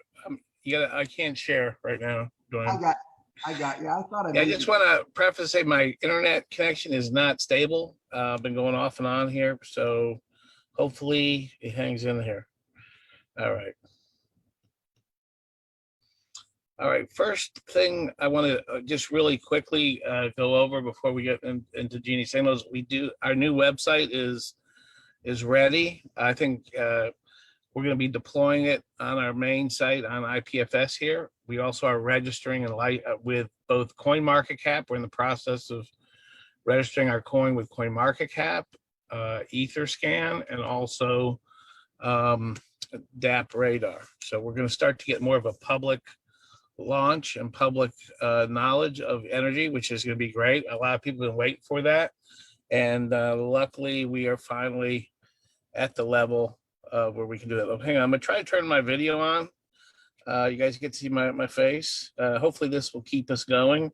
I can't share right now. I got you. I thought I just want to preface say my internet connection is not stable. Been going off and on here, so hopefully it hangs in here. All right. First thing I want to just really quickly go over before we get into Genie Signals. Our new website is ready. I think we're going to be deploying it on our main site on IPFS here. We also are registering with both CoinMarketCap. We're in the process of registering our coin with CoinMarketCap, Etherscan, and also DAP radar. So we're going to start to get more of a public launch and public knowledge of energy, which is going to be great. A lot of people have been waiting for that. And luckily, we are finally at the level where we can do that. Oh, hang on, I'm going to try to turn my video on. You guys get to see my face. Hopefully this will keep us going.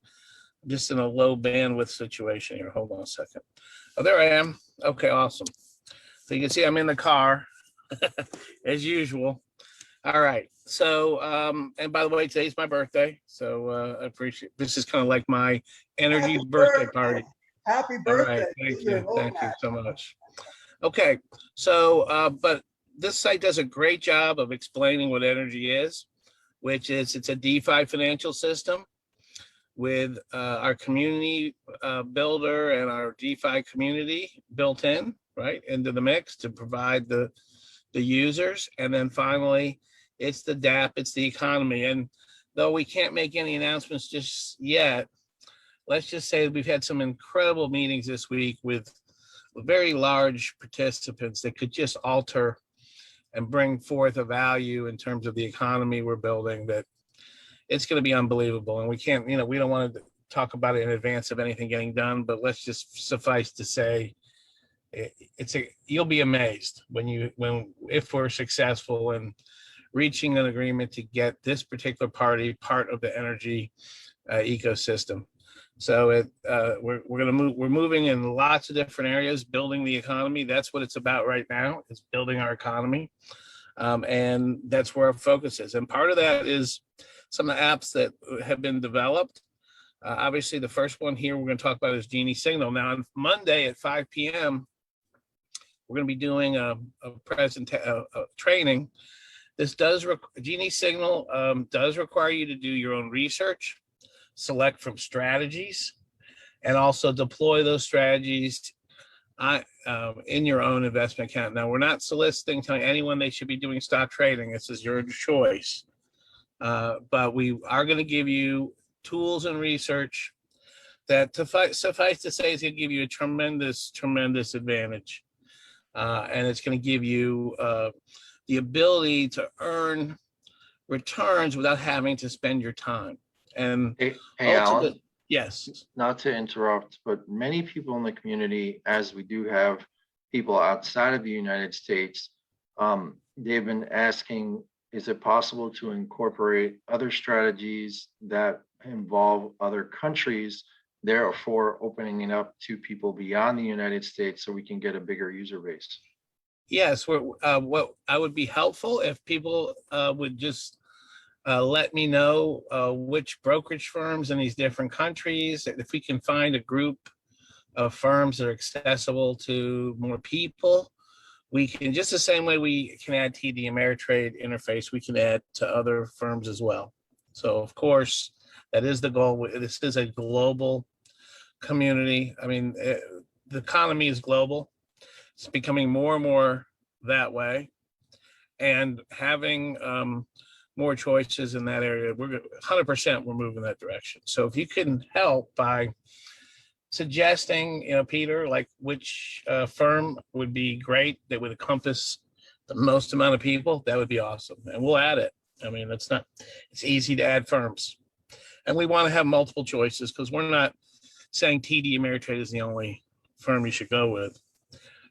I'm just in a low bandwidth situation here. Hold on a second. Oh, there I am. Okay, awesome. So you can see I'm in the car as usual. All right. So, and by the way, today's my birthday. So I appreciate, this is kind of like my energy Happy birthday party. Happy All birthday. right. Thank you. Thank you so much. Okay. So, but this site does a great job of explaining what energy is, which is it's a DeFi financial system with our community builder and our DeFi community built in, right, into the mix to provide the users. And then finally, it's the DAP, it's the economy. And though we can't make any announcements just yet, let's just say we've had some incredible meetings this week with very large participants that could just alter and bring forth a value in terms of the economy we're building that it's going to be unbelievable. And we can't, we don't want to talk about it in advance of anything getting done, but let's just suffice to say, you'll be amazed if we're successful in reaching an agreement to get this particular party part of the energy ecosystem. So we're moving in lots of different areas, building the economy. That's what it's about right now. It's building our economy, and that's where our focus is. And part of that is some of the apps that have been developed. Obviously, the first one here we're going to talk about is Genie Signal. Now on Monday at 5 p.m. we're going to be doing a training. This Genie Signal does require you to do your own research, select from strategies, and also deploy those strategies in your own investment account. Now, we're not soliciting telling anyone they should be doing stock trading. This is your choice. But we are going to give you tools and research that suffice to say is going to give you a tremendous, tremendous advantage. And it's going to give you the ability to earn returns without having to spend your time. And Hey, Alan, yes, not to interrupt, but many people in the community, as we do have people outside of the United States, they've been asking, is it possible to incorporate other strategies that involve other countries, therefore opening it up to people beyond the United States so we can get a bigger user base? Yes, what I would be helpful if people would just let me know which brokerage firms in these different countries, if we can find a group of firms that are accessible to more people, we can, just the same way we can add TD Ameritrade interface, we can add to other firms as well. So of course, that is the goal. This is a global community. I mean, the economy is global. It's becoming more and more that way. And having more choices in that area, we're 100% we're moving that direction. So if you can help by suggesting, Peter, like which firm would be great that would encompass the most amount of people, that would be awesome. And we'll add it. I mean, it's easy to add firms. And we want to have multiple choices because we're not saying TD Ameritrade is the only firm you should go with.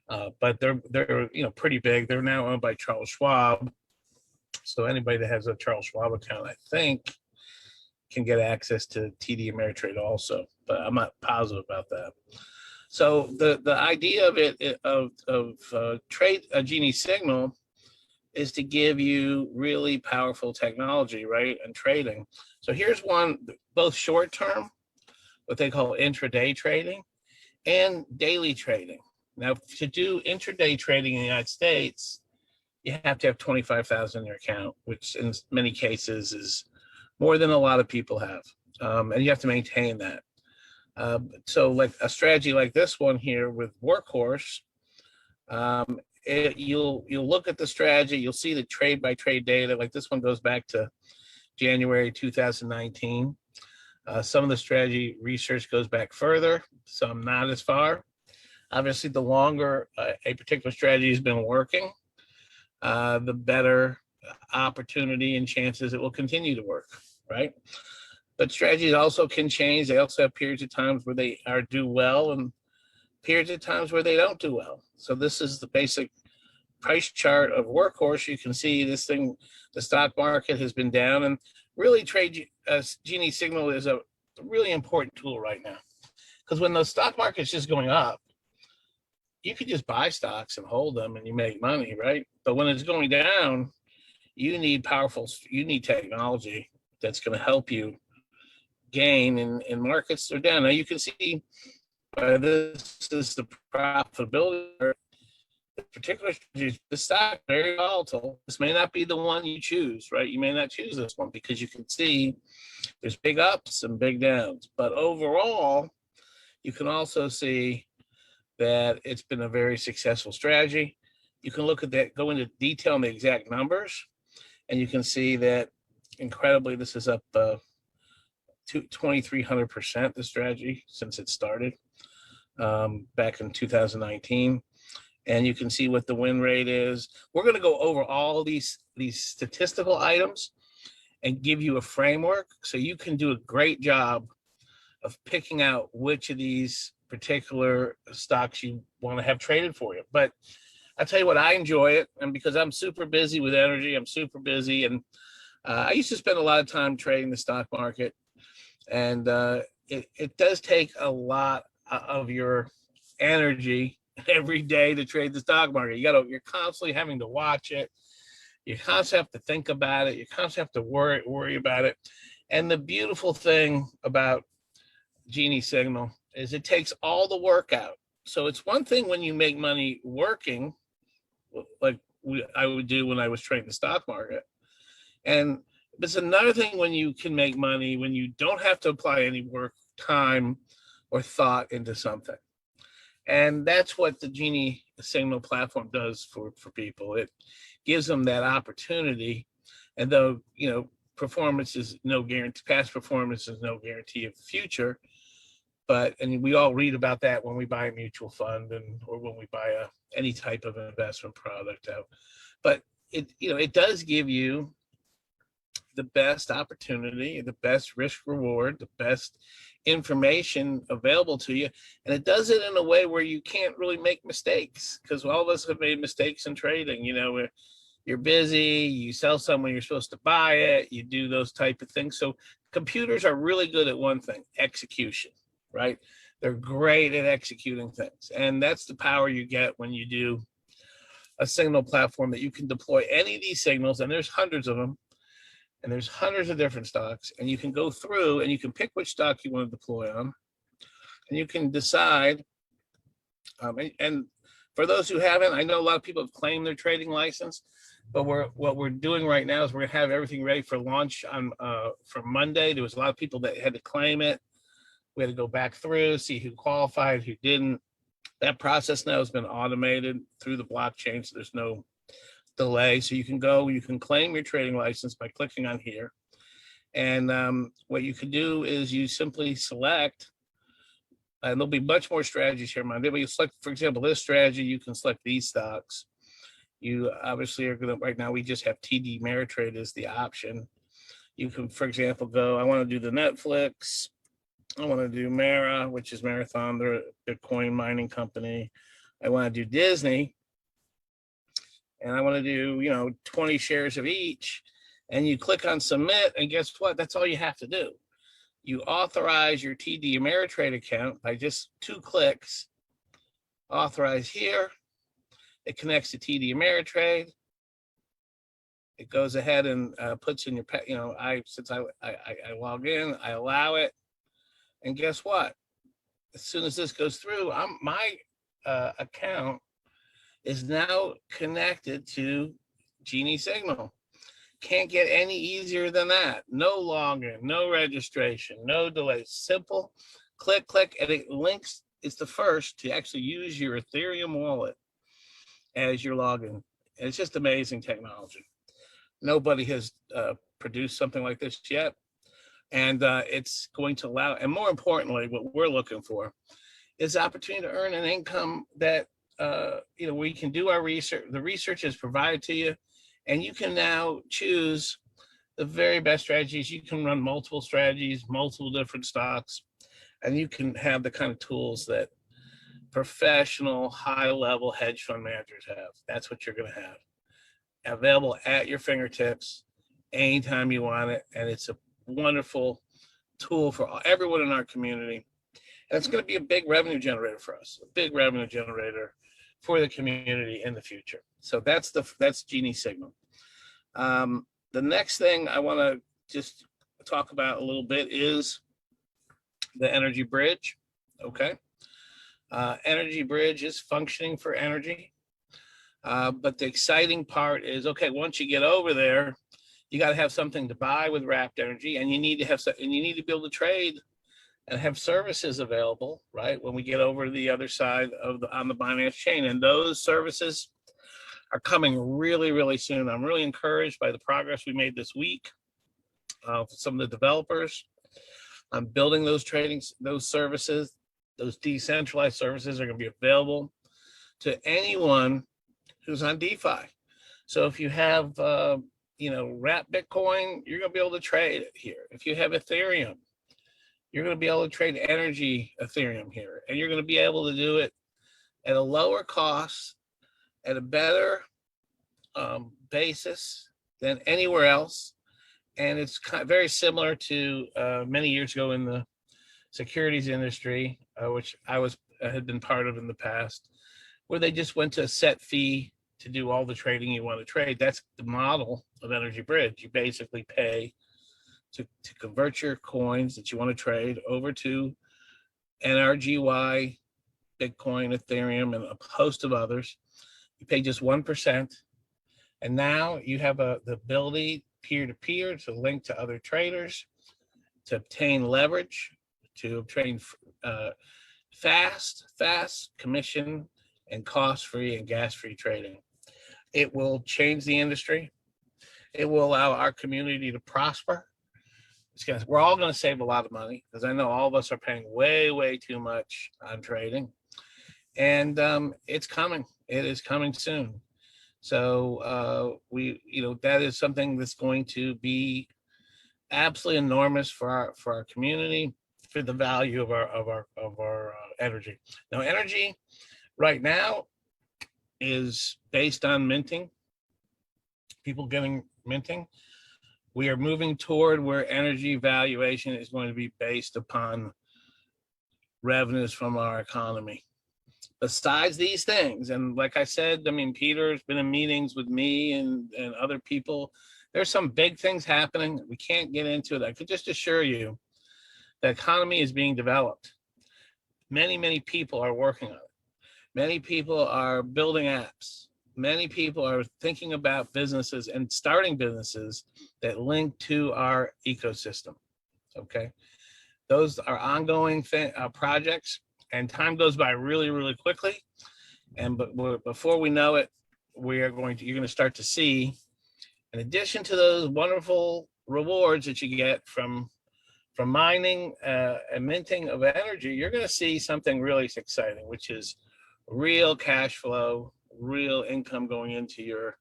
But they're pretty big. They're now owned by Charles Schwab. So anybody that has a Charles Schwab account, I think, can get access to TD Ameritrade also, but I'm not positive about that. So the idea of it trade a Genie Signal is to give you really powerful technology, right, and trading. So here's one, both short term, what they call intraday trading, and daily trading. Now, to do intraday trading in the United States, you have to have 25,000 in your account, which in many cases is more than a lot of people have, and you have to maintain that. So like a strategy like this one here with Workhorse, you'll look at the strategy, you'll see the trade by trade data. Like this one goes back to January 2019. Some of the strategy research goes back further, some not as far. Obviously, the longer a particular strategy has been working, the better opportunity and chances it will continue to work, right? But strategies also can change. They also have periods of times where they do well and periods of times where they don't do well. So this is the basic price chart of Workhorse. You can see this thing, the stock market has been down, and really Genie Signal is a really important tool right now. Because when the stock market's just going up, you could just buy stocks and hold them and you make money, right? But when it's going down, you need technology that's going to help you gain in markets that are down. Now you can see this is the profitability. Particular strategies, the stock very volatile. This may not be the one you choose, right? You may not choose this one because you can see there's big ups and big downs. But overall, you can also see that it's been a very successful strategy. You can look at that, go into detail on the exact numbers, and you can see that incredibly, this is up 2,300%, the strategy, since it started back in 2019. And you can see what the win rate is. We're going to go over all these statistical items and give you a framework so you can do a great job of picking out which of these particular stocks you want to have traded for you. But I'll tell you what, I enjoy it. And because I'm super busy with energy, I'm super busy. And I used to spend a lot of time trading the stock market. And it does take a lot of your energy every day to trade the stock market. You're constantly having to watch it. You constantly have to think about it. You constantly have to worry about it. And the beautiful thing about Genie Signal is it takes all the work out. So it's one thing when you make money working, like I would do when I was trading the stock market. And it's another thing when you can make money when you don't have to apply any work, time, or thought into something. And that's what the Genie Signal platform does for people. It gives them that opportunity. And though, performance is no guarantee, past performance is no guarantee of the future. And we all read about that when we buy a mutual fund or when we buy any type of investment product out. But it does give you the best opportunity, the best risk reward, the best information available to you. And it does it in a way where you can't really make mistakes, because all of us have made mistakes in trading. You're busy, you sell something you're supposed to buy it, you do those type of things. So computers are really good at one thing, execution, right? They're great at executing things. And that's the power you get when you do a signal platform that you can deploy any of these signals, and there's hundreds of them. And there's hundreds of different stocks, and you can go through and you can pick which stock you want to deploy on, and you can decide. And for those who haven't, I know a lot of people have claimed their trading license, but what we're doing right now is we're gonna have everything ready for launch on for Monday. There was a lot of people that had to claim it. We had to go back through, see who qualified, who didn't. That process now has been automated through the blockchain, so there's no delay. So you can claim your trading license by clicking on here. And what you can do is you simply select, and there'll be much more strategies here, Monday, but you select, for example, this strategy, you can select these stocks. You obviously are gonna, right now we just have TD Ameritrade as the option. You can, for example, go, I wanna do the Netflix, I wanna do Mara, which is Marathon, they're a Bitcoin mining company. I wanna do Disney, and I want to do, 20 shares of each, and you click on submit, and guess what? That's all you have to do. You authorize your TD Ameritrade account by just 2 clicks. Authorize here. It connects to TD Ameritrade. It goes ahead and puts in your, since I log in, I allow it, and guess what? As soon as this goes through, my account is now connected to Genie Signal. Can't get any easier than that. No login, no registration, no delay. Simple, click, and it links. It's the first to actually use your Ethereum wallet as your login. And it's just amazing technology. Nobody has produced something like this yet. And it's going to allow, and more importantly, what we're looking for is the opportunity to earn an income that we can do our research. The research is provided to you, and you can now choose the very best strategies. You can run multiple strategies, multiple different stocks, and you can have the kind of tools that professional, high-level hedge fund managers have. That's what you're going to have available at your fingertips anytime you want it, and it's a wonderful tool for everyone in our community. And it's going to be a big revenue generator for us, a big revenue generator for the community in the future. So that's Genie Signal. The next thing I want to just talk about a little bit is the Energy Bridge. Okay. Energy Bridge is functioning for energy. But the exciting part is, okay, once you get over there, you got to have something to buy with Wrapped Energy, and you need to be able to trade and have services available, right? When we get over to the other side on the Binance chain, and those services are coming really, really soon. I'm really encouraged by the progress we made this week. Some of the developers, I'm building those services. Those decentralized services are going to be available to anyone who's on DeFi. So if you have, Wrapped Bitcoin, you're going to be able to trade it here. If you have Ethereum, you're going to be able to trade Energy Ethereum here, and you're going to be able to do it at a lower cost, at a better basis than anywhere else. And it's very similar to many years ago in the securities industry, which I had been part of in the past, where they just went to a set fee to do all the trading you want to trade. That's the model of Energy Bridge. You basically pay to convert your coins that you want to trade over to NRGY, Bitcoin, Ethereum, and a host of others. You pay just 1%. And now you have the ability peer-to-peer to link to other traders, to obtain leverage, to obtain fast commission and cost-free and gas-free trading. It will change the industry. It will allow our community to prosper. We're all going to save a lot of money, because I know all of us are paying way, way too much on trading. And it's coming. It is coming soon. So that is something that's going to be absolutely enormous for our community, for the value of our energy. Now, energy right now is based on minting, people getting minting. We are moving toward where energy valuation is going to be based upon revenues from our economy. Besides these things, and like I said, Peter's been in meetings with me and other people. There's some big things happening. We can't get into it. I could just assure you the economy is being developed. Many, many people are working on it. Many people are building apps. Many people are thinking about businesses and starting businesses that link to our ecosystem. Okay, those are ongoing projects, and time goes by really, really quickly. And before we know it, you're going to start to see, in addition to those wonderful rewards that you get from mining and minting of energy, you're going to see something really exciting, which is real cash flow, real income going into your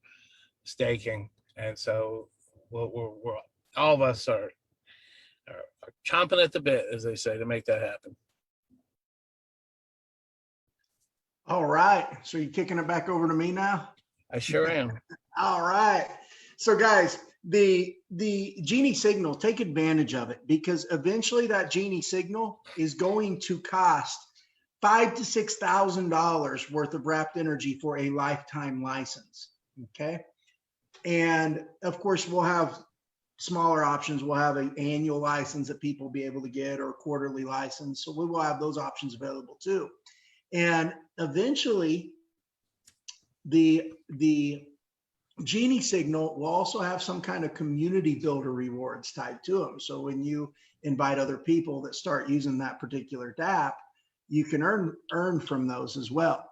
staking. And so we're all of us are chomping at the bit, as they say, to make that happen. All right. So you're kicking it back over to me now? I sure am. All right. So guys, the Genie Signal, take advantage of it, because eventually that Genie Signal is going to cost $5,000 to $6,000 worth of Wrapped Energy for a lifetime license. Okay. And of course, we'll have smaller options. We'll have an annual license that people will be able to get, or a quarterly license. So we will have those options available too. And eventually the Genie Signal will also have some kind of community builder rewards tied to them. So when you invite other people that start using that particular dApp, you can earn from those as well.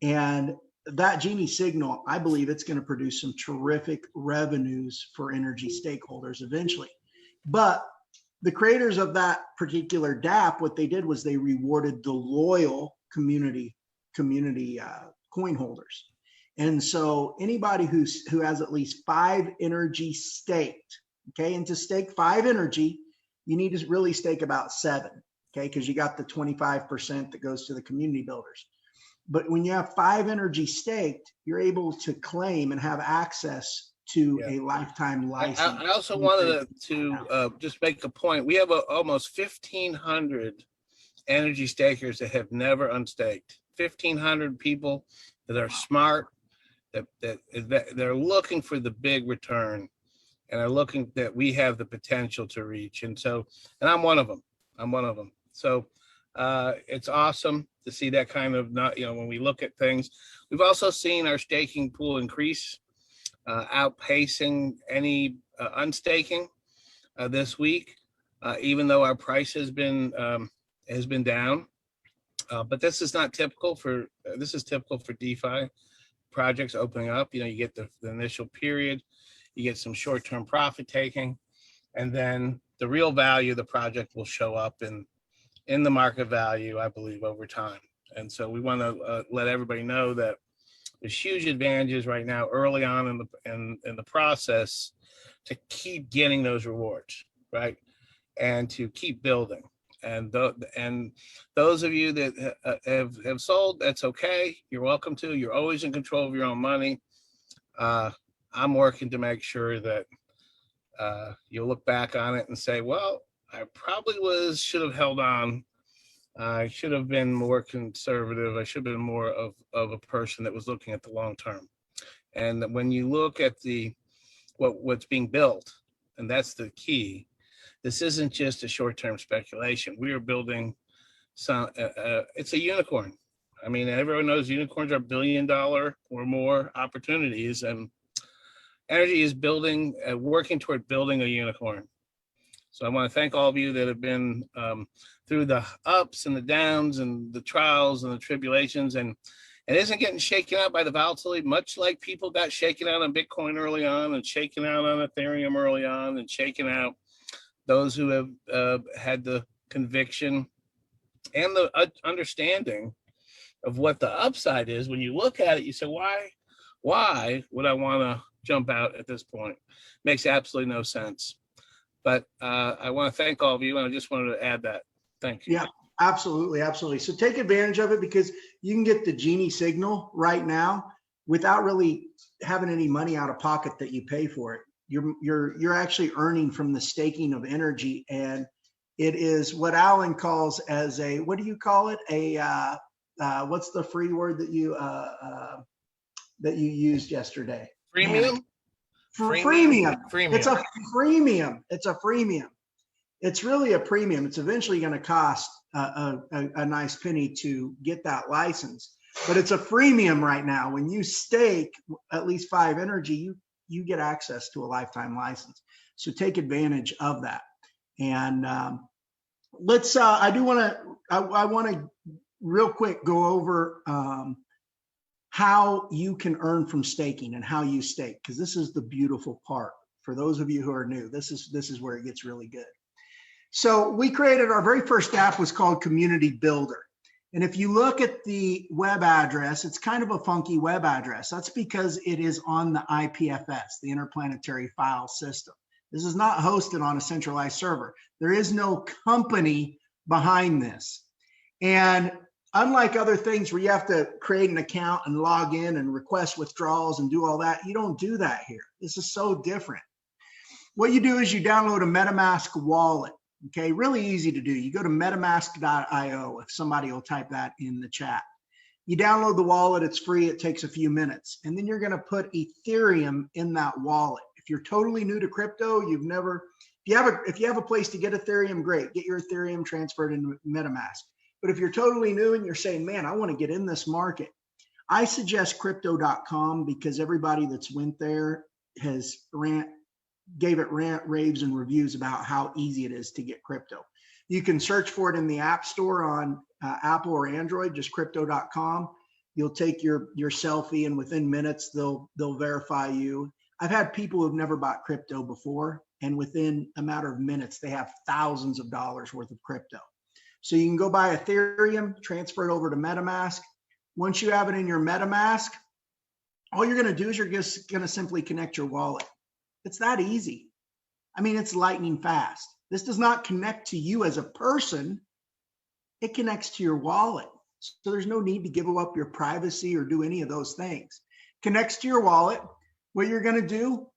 And that Genie Signal, I believe it's going to produce some terrific revenues for energy stakeholders eventually. But the creators of that particular dApp, what they did was they rewarded the loyal community coin holders. And so anybody who has at least 5 NRGY staked, okay, and to stake 5 NRGY, you need to really stake about 7, okay, because you got the 25% that goes to the community builders. But when you have 5 NRGY staked, you're able to claim and have access to a lifetime license. I also wanted to just make a point. We have almost 1,500 energy stakers that have never unstaked. 1,500 people that are smart, that they're looking for the big return, and are looking that we have the potential to reach. And so, and I'm one of them. So it's awesome to see that kind of, when we look at things. We've also seen our staking pool increase, outpacing any unstaking this week, even though our price has been down. But this is not typical for this is typical for DeFi projects opening up. You get the initial period, you get some short-term profit taking, and then the real value of the project will show up in the market value, I believe, over time. And so we want to let everybody know that there's huge advantages right now early on in the process to keep getting those rewards, right? And to keep building. And those of you that have sold, that's okay. You're welcome to. You're always in control of your own money. I'm working to make sure that you'll look back on it and say, well, I probably should have held on. I should have been more conservative. I should have been more of a person that was looking at the long term. And when you look at what's being built, and that's the key, this isn't just a short-term speculation. We are building it's a unicorn. I mean, everyone knows unicorns are $1 billion or more opportunities, and Energy is working toward building a unicorn. So I want to thank all of you that have been through the ups and the downs and the trials and the tribulations, and it isn't getting shaken out by the volatility, much like people got shaken out on Bitcoin early on, and shaken out on Ethereum early on, and shaken out those who have had the conviction and the understanding of what the upside is. When you look at it, you say, why would I want to jump out at this point? Makes absolutely no sense. But I want to thank all of you, and I just wanted to add that. Thank you. Yeah, absolutely, absolutely. So take advantage of it, because you can get the Genie signal right now without really having any money out of pocket that you pay for it. You're actually earning from the staking of energy, and it is what Alan calls as a, what do you call it? What's the free word that you used yesterday? Premium. Freemium. It's a freemium. It's a freemium. It's really a premium. It's eventually going to cost a nice penny to get that license, but it's a freemium right now. When you stake at least 5 energy, you get access to a lifetime license. So take advantage of that. And I want to real quick go over how you can earn from staking and how you stake, because this is the beautiful part. For those of you who are new, this is where it gets really good. So we created our very first app, was called Community Builder. And if you look at the web address, it's kind of a funky web address. That's because it is on the IPFS, the Interplanetary File System. This is not hosted on a centralized server. There is no company behind this. And unlike other things where you have to create an account and log in and request withdrawals and do all that, you don't do that here. This is so different. What you do is you download a MetaMask wallet. Okay, really easy to do. You go to metamask.io, if somebody will type that in the chat. You download the wallet, it's free, it takes a few minutes. And then you're gonna put Ethereum in that wallet. If you're totally new to crypto, if you have a place to get Ethereum, great, get your Ethereum transferred into MetaMask. But if you're totally new and you're saying, man, I wanna get in this market, I suggest crypto.com, because everybody that's went there gave it rant, raves, and reviews about how easy it is to get crypto. You can search for it in the App Store on Apple or Android, just crypto.com. You'll take your selfie, and within minutes, they'll verify you. I've had people who've never bought crypto before, and within a matter of minutes, they have thousands of dollars worth of crypto. So you can go buy Ethereum, transfer it over to MetaMask. Once you have it in your MetaMask, all you're going to do is you're just going to simply connect your wallet. It's that easy. I mean, it's lightning fast. This does not connect to you as a person. It connects to your wallet. So there's no need to give up your privacy or do any of those things. Connects to your wallet. What you're going to do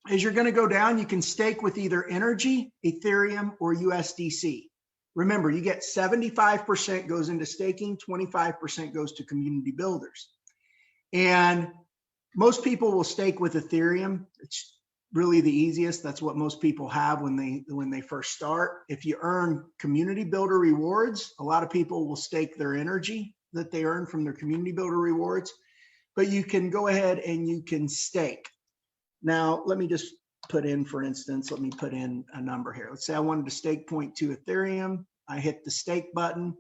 is you're going to go down. You can stake with either NRGY, Ethereum, or USDC. Remember, you get 75% goes into staking, 25% goes to community builders. And most people will stake with Ethereum. It's really the easiest. That's what most people have when they first start. If you earn community builder rewards, a lot of people will stake their NRGY that they earn from their community builder rewards. But you can go ahead and you can stake. Now, let me just put in, for instance, let me put in a number here. Let's say I wanted to stake 0.2 Ethereum. I hit the stake button.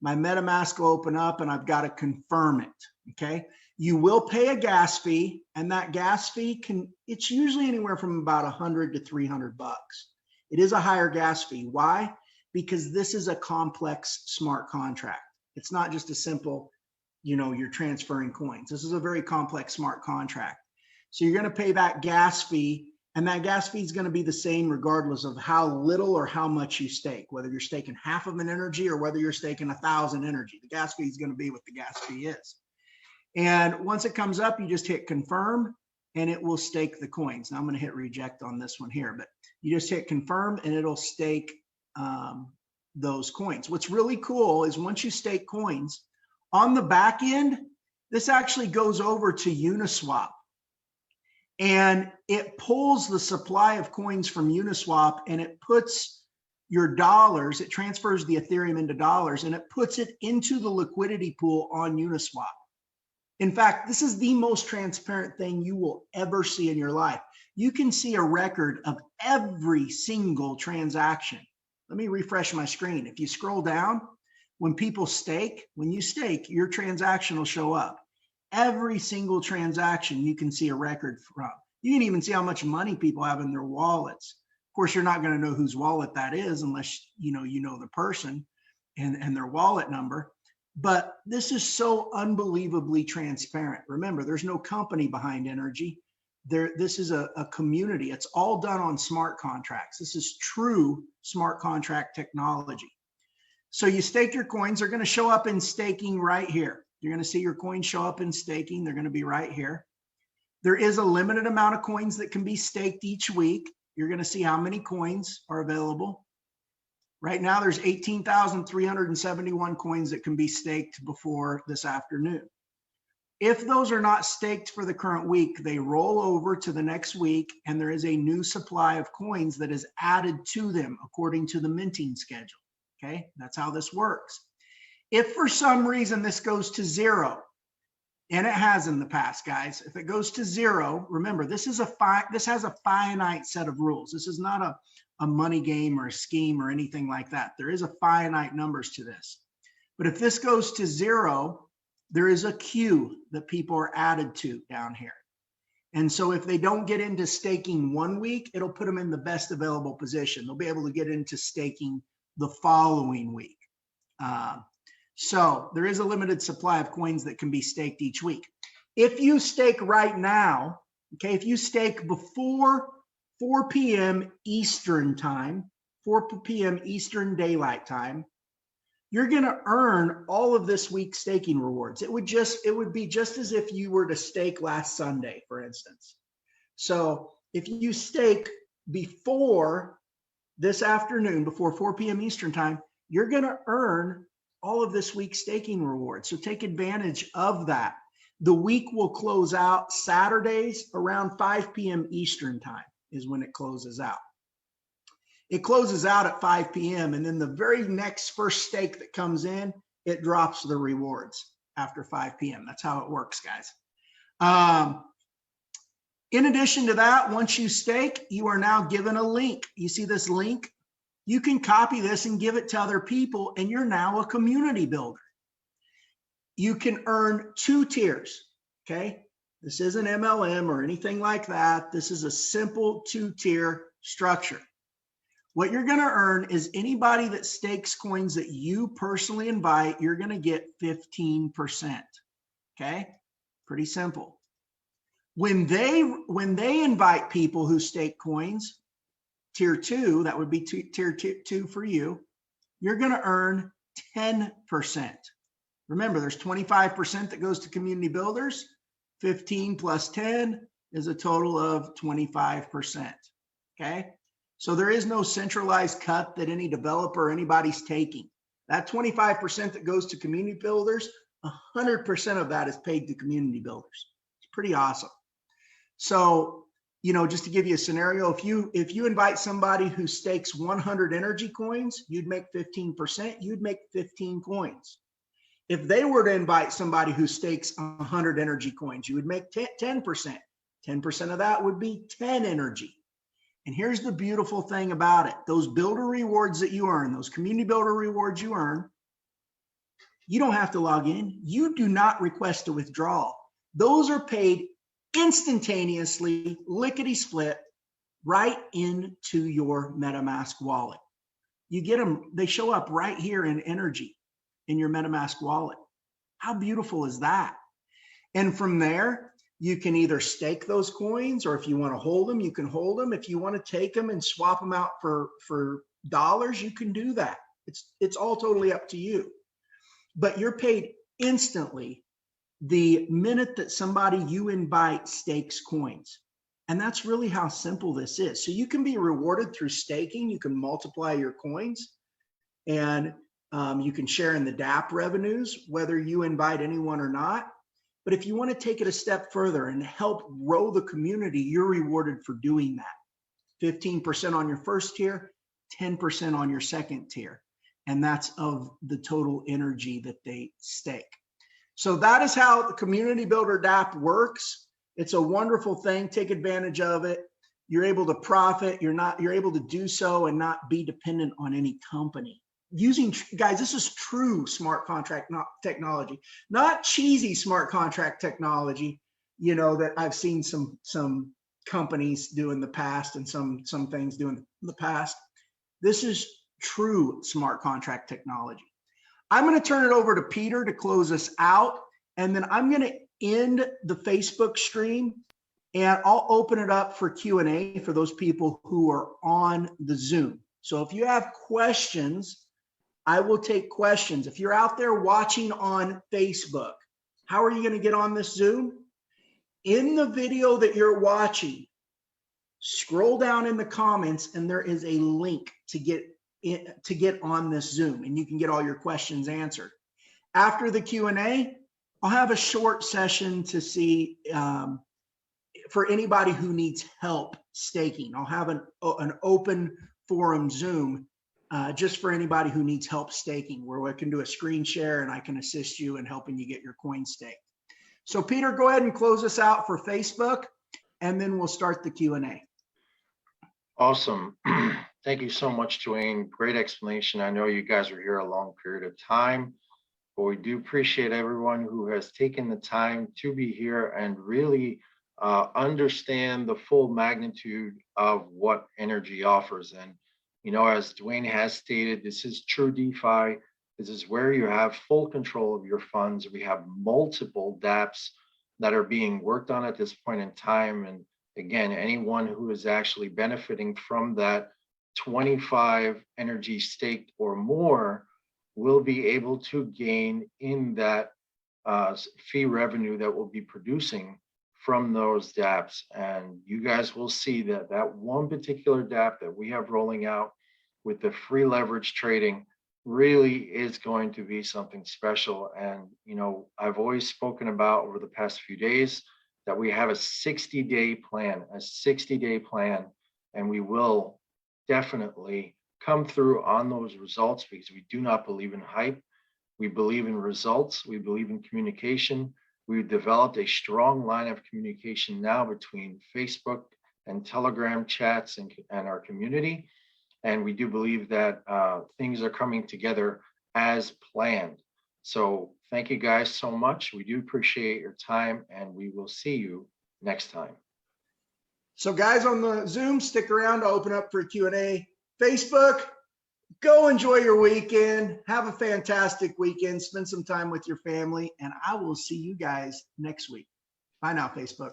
My MetaMask will open up and I've got to confirm it, okay? You will pay a gas fee, and that gas fee it's usually anywhere from about 100 to 300 bucks. It is a higher gas fee. Why? Because this is a complex smart contract. It's not just a simple, you're transferring coins. This is a very complex smart contract. So you're going to pay that gas fee, and that gas fee is going to be the same regardless of how little or how much you stake, whether you're staking half of an NRGY or whether you're staking 1,000 NRGY. The gas fee is going to be what the gas fee is. And once it comes up, you just hit confirm and it will stake the coins. Now I'm going to hit reject on this one here, but you just hit confirm and it'll stake those coins. What's really cool is once you stake coins on the back end, this actually goes over to Uniswap. And it pulls the supply of coins from Uniswap and it puts your dollars, it transfers the Ethereum into dollars and it puts it into the liquidity pool on Uniswap. In fact, this is the most transparent thing you will ever see in your life. You can see a record of every single transaction. Let me refresh my screen. If you scroll down, when people stake, when you stake, your transaction will show up. Every single transaction you can see a record from. You can even see how much money people have in their wallets. Of course, you're not going to know whose wallet that is unless you know the person and their wallet number. But this is so unbelievably transparent. Remember, there's no company behind NRGY. This is a community. It's all done on smart contracts. This is true smart contract technology. So you stake your coins. They're going to show up in staking right here. You're going to see your coins show up in staking. They're going to be right here. There is a limited amount of coins that can be staked each week. You're going to see how many coins are available. Right now, there's 18,371 coins that can be staked before this afternoon. If those are not staked for the current week, they roll over to the next week, and there is a new supply of coins that is added to them according to the minting schedule. Okay, that's how this works. If for some reason this goes to zero, and it has in the past, guys, if it goes to zero, remember, this has a finite set of rules. This is not a money game or a scheme or anything like that. There is a finite numbers to this. But if this goes to zero, there is a queue that people are added to down here. And so if they don't get into staking 1 week, it'll put them in the best available position. They'll be able to get into staking the following week. So there is a limited supply of coins that can be staked each week. If you stake right now, okay, if you stake before 4 p.m. Eastern time, 4 p.m. Eastern Daylight Time, you're going to earn all of this week's staking rewards. It would be just as if you were to stake last Sunday, for instance. So if you stake before this afternoon, before 4 p.m. Eastern time, you're going to earn all of this week's staking rewards. So take advantage of that. The week will close out Saturdays around 5 p.m. Eastern time is when it closes out. It closes out at 5 p.m. and then the very next first stake that comes in, it drops the rewards after 5 p.m. That's how it works, guys. In addition to that, once you stake, you are now given a link. You see this link? You can copy this and give it to other people, and you're now a community builder. You can earn 2 tiers, okay? This isn't MLM or anything like that. This is a simple 2-tier structure. What you're going to earn is anybody that stakes coins that you personally invite, you're going to get 15%. Okay, pretty simple. When they invite people who stake coins, tier 2, that would be tier 2 for you, you're going to earn 10%. Remember, there's 25% that goes to community builders. 15 plus 10 is a total of 25%. Okay, so there is no centralized cut that any developer or anybody's taking. That 25% that goes to community builders, 100% of that is paid to community builders. It's pretty awesome. So, you know, just to give you a scenario, if you invite somebody who stakes 100 energy coins, you'd make 15%, you'd make 15 coins. If they were to invite somebody who stakes 100 energy coins, you would make 10%. 10% of that would be 10 energy. And here's the beautiful thing about it. Those builder rewards that you earn, those community builder rewards you earn, you don't have to log in. You do not request a withdrawal. Those are paid instantaneously, lickety split, right into your MetaMask wallet. You get them, they show up right here in energy in your MetaMask wallet. How beautiful is that? And from there, you can either stake those coins, or if you want to hold them, you can hold them. If you want to take them and swap them out for dollars, you can do that. It's all totally up to you. But you're paid instantly the minute that somebody you invite stakes coins. And that's really how simple this is. So you can be rewarded through staking. You can multiply your coins, and you can share in the DApp revenues, whether you invite anyone or not. But if you want to take it a step further and help grow the community, you're rewarded for doing that. 15% on your first tier, 10% on your second tier. And that's of the total energy that they stake. So that is how the Community Builder DApp works. It's a wonderful thing. Take advantage of it. You're able to profit. You're able to do so and not be dependent on any company. Guys, this is true smart contract technology, not cheesy smart contract technology, you know, that I've seen some companies do in the past and some things do in the past. This is true smart contract technology. I'm going to turn it over to Peter to close us out, and then I'm going to end the Facebook stream, and I'll open it up for Q&A for those people who are on the Zoom. So if you have questions, I will take questions. If you're out there watching on Facebook, how are you going to get on this Zoom? In the video that you're watching, scroll down in the comments, and there is a link to get on this Zoom, and you can get all your questions answered. After the Q&A, I'll have a short session to see for anybody who needs help staking. I'll have an open forum Zoom just for anybody who needs help staking, where I can do a screen share and I can assist you in helping you get your coin staked. So Peter, go ahead and close us out for Facebook, and then we'll start the Q&A. Awesome. Thank you so much, Dwayne. Great explanation. I know you guys were here a long period of time, but we do appreciate everyone who has taken the time to be here and really understand the full magnitude of what NRGY offers. And, you know, as Dwayne has stated, this is true DeFi. This is where you have full control of your funds. We have multiple dApps that are being worked on at this point in time. And again, anyone who is actually benefiting from that 25 energy staked or more will be able to gain in that fee revenue that will be producing from those dApps. And you guys will see that that one particular dApp that we have rolling out with the free leverage trading really is going to be something special. And, you know, I've always spoken about over the past few days that we have a 60-day plan, and we will definitely come through on those results, because we do not believe in hype. We believe in results. We believe in communication. We've developed a strong line of communication now between Facebook and Telegram chats and our community. And we do believe that things are coming together as planned. So thank you guys so much. We do appreciate your time, and we will see you next time. So guys on the Zoom, stick around to open up for Q&A. Facebook, Go enjoy your weekend. Have a fantastic weekend. Spend some time with your family, and I will see you guys next week. Bye now, Facebook.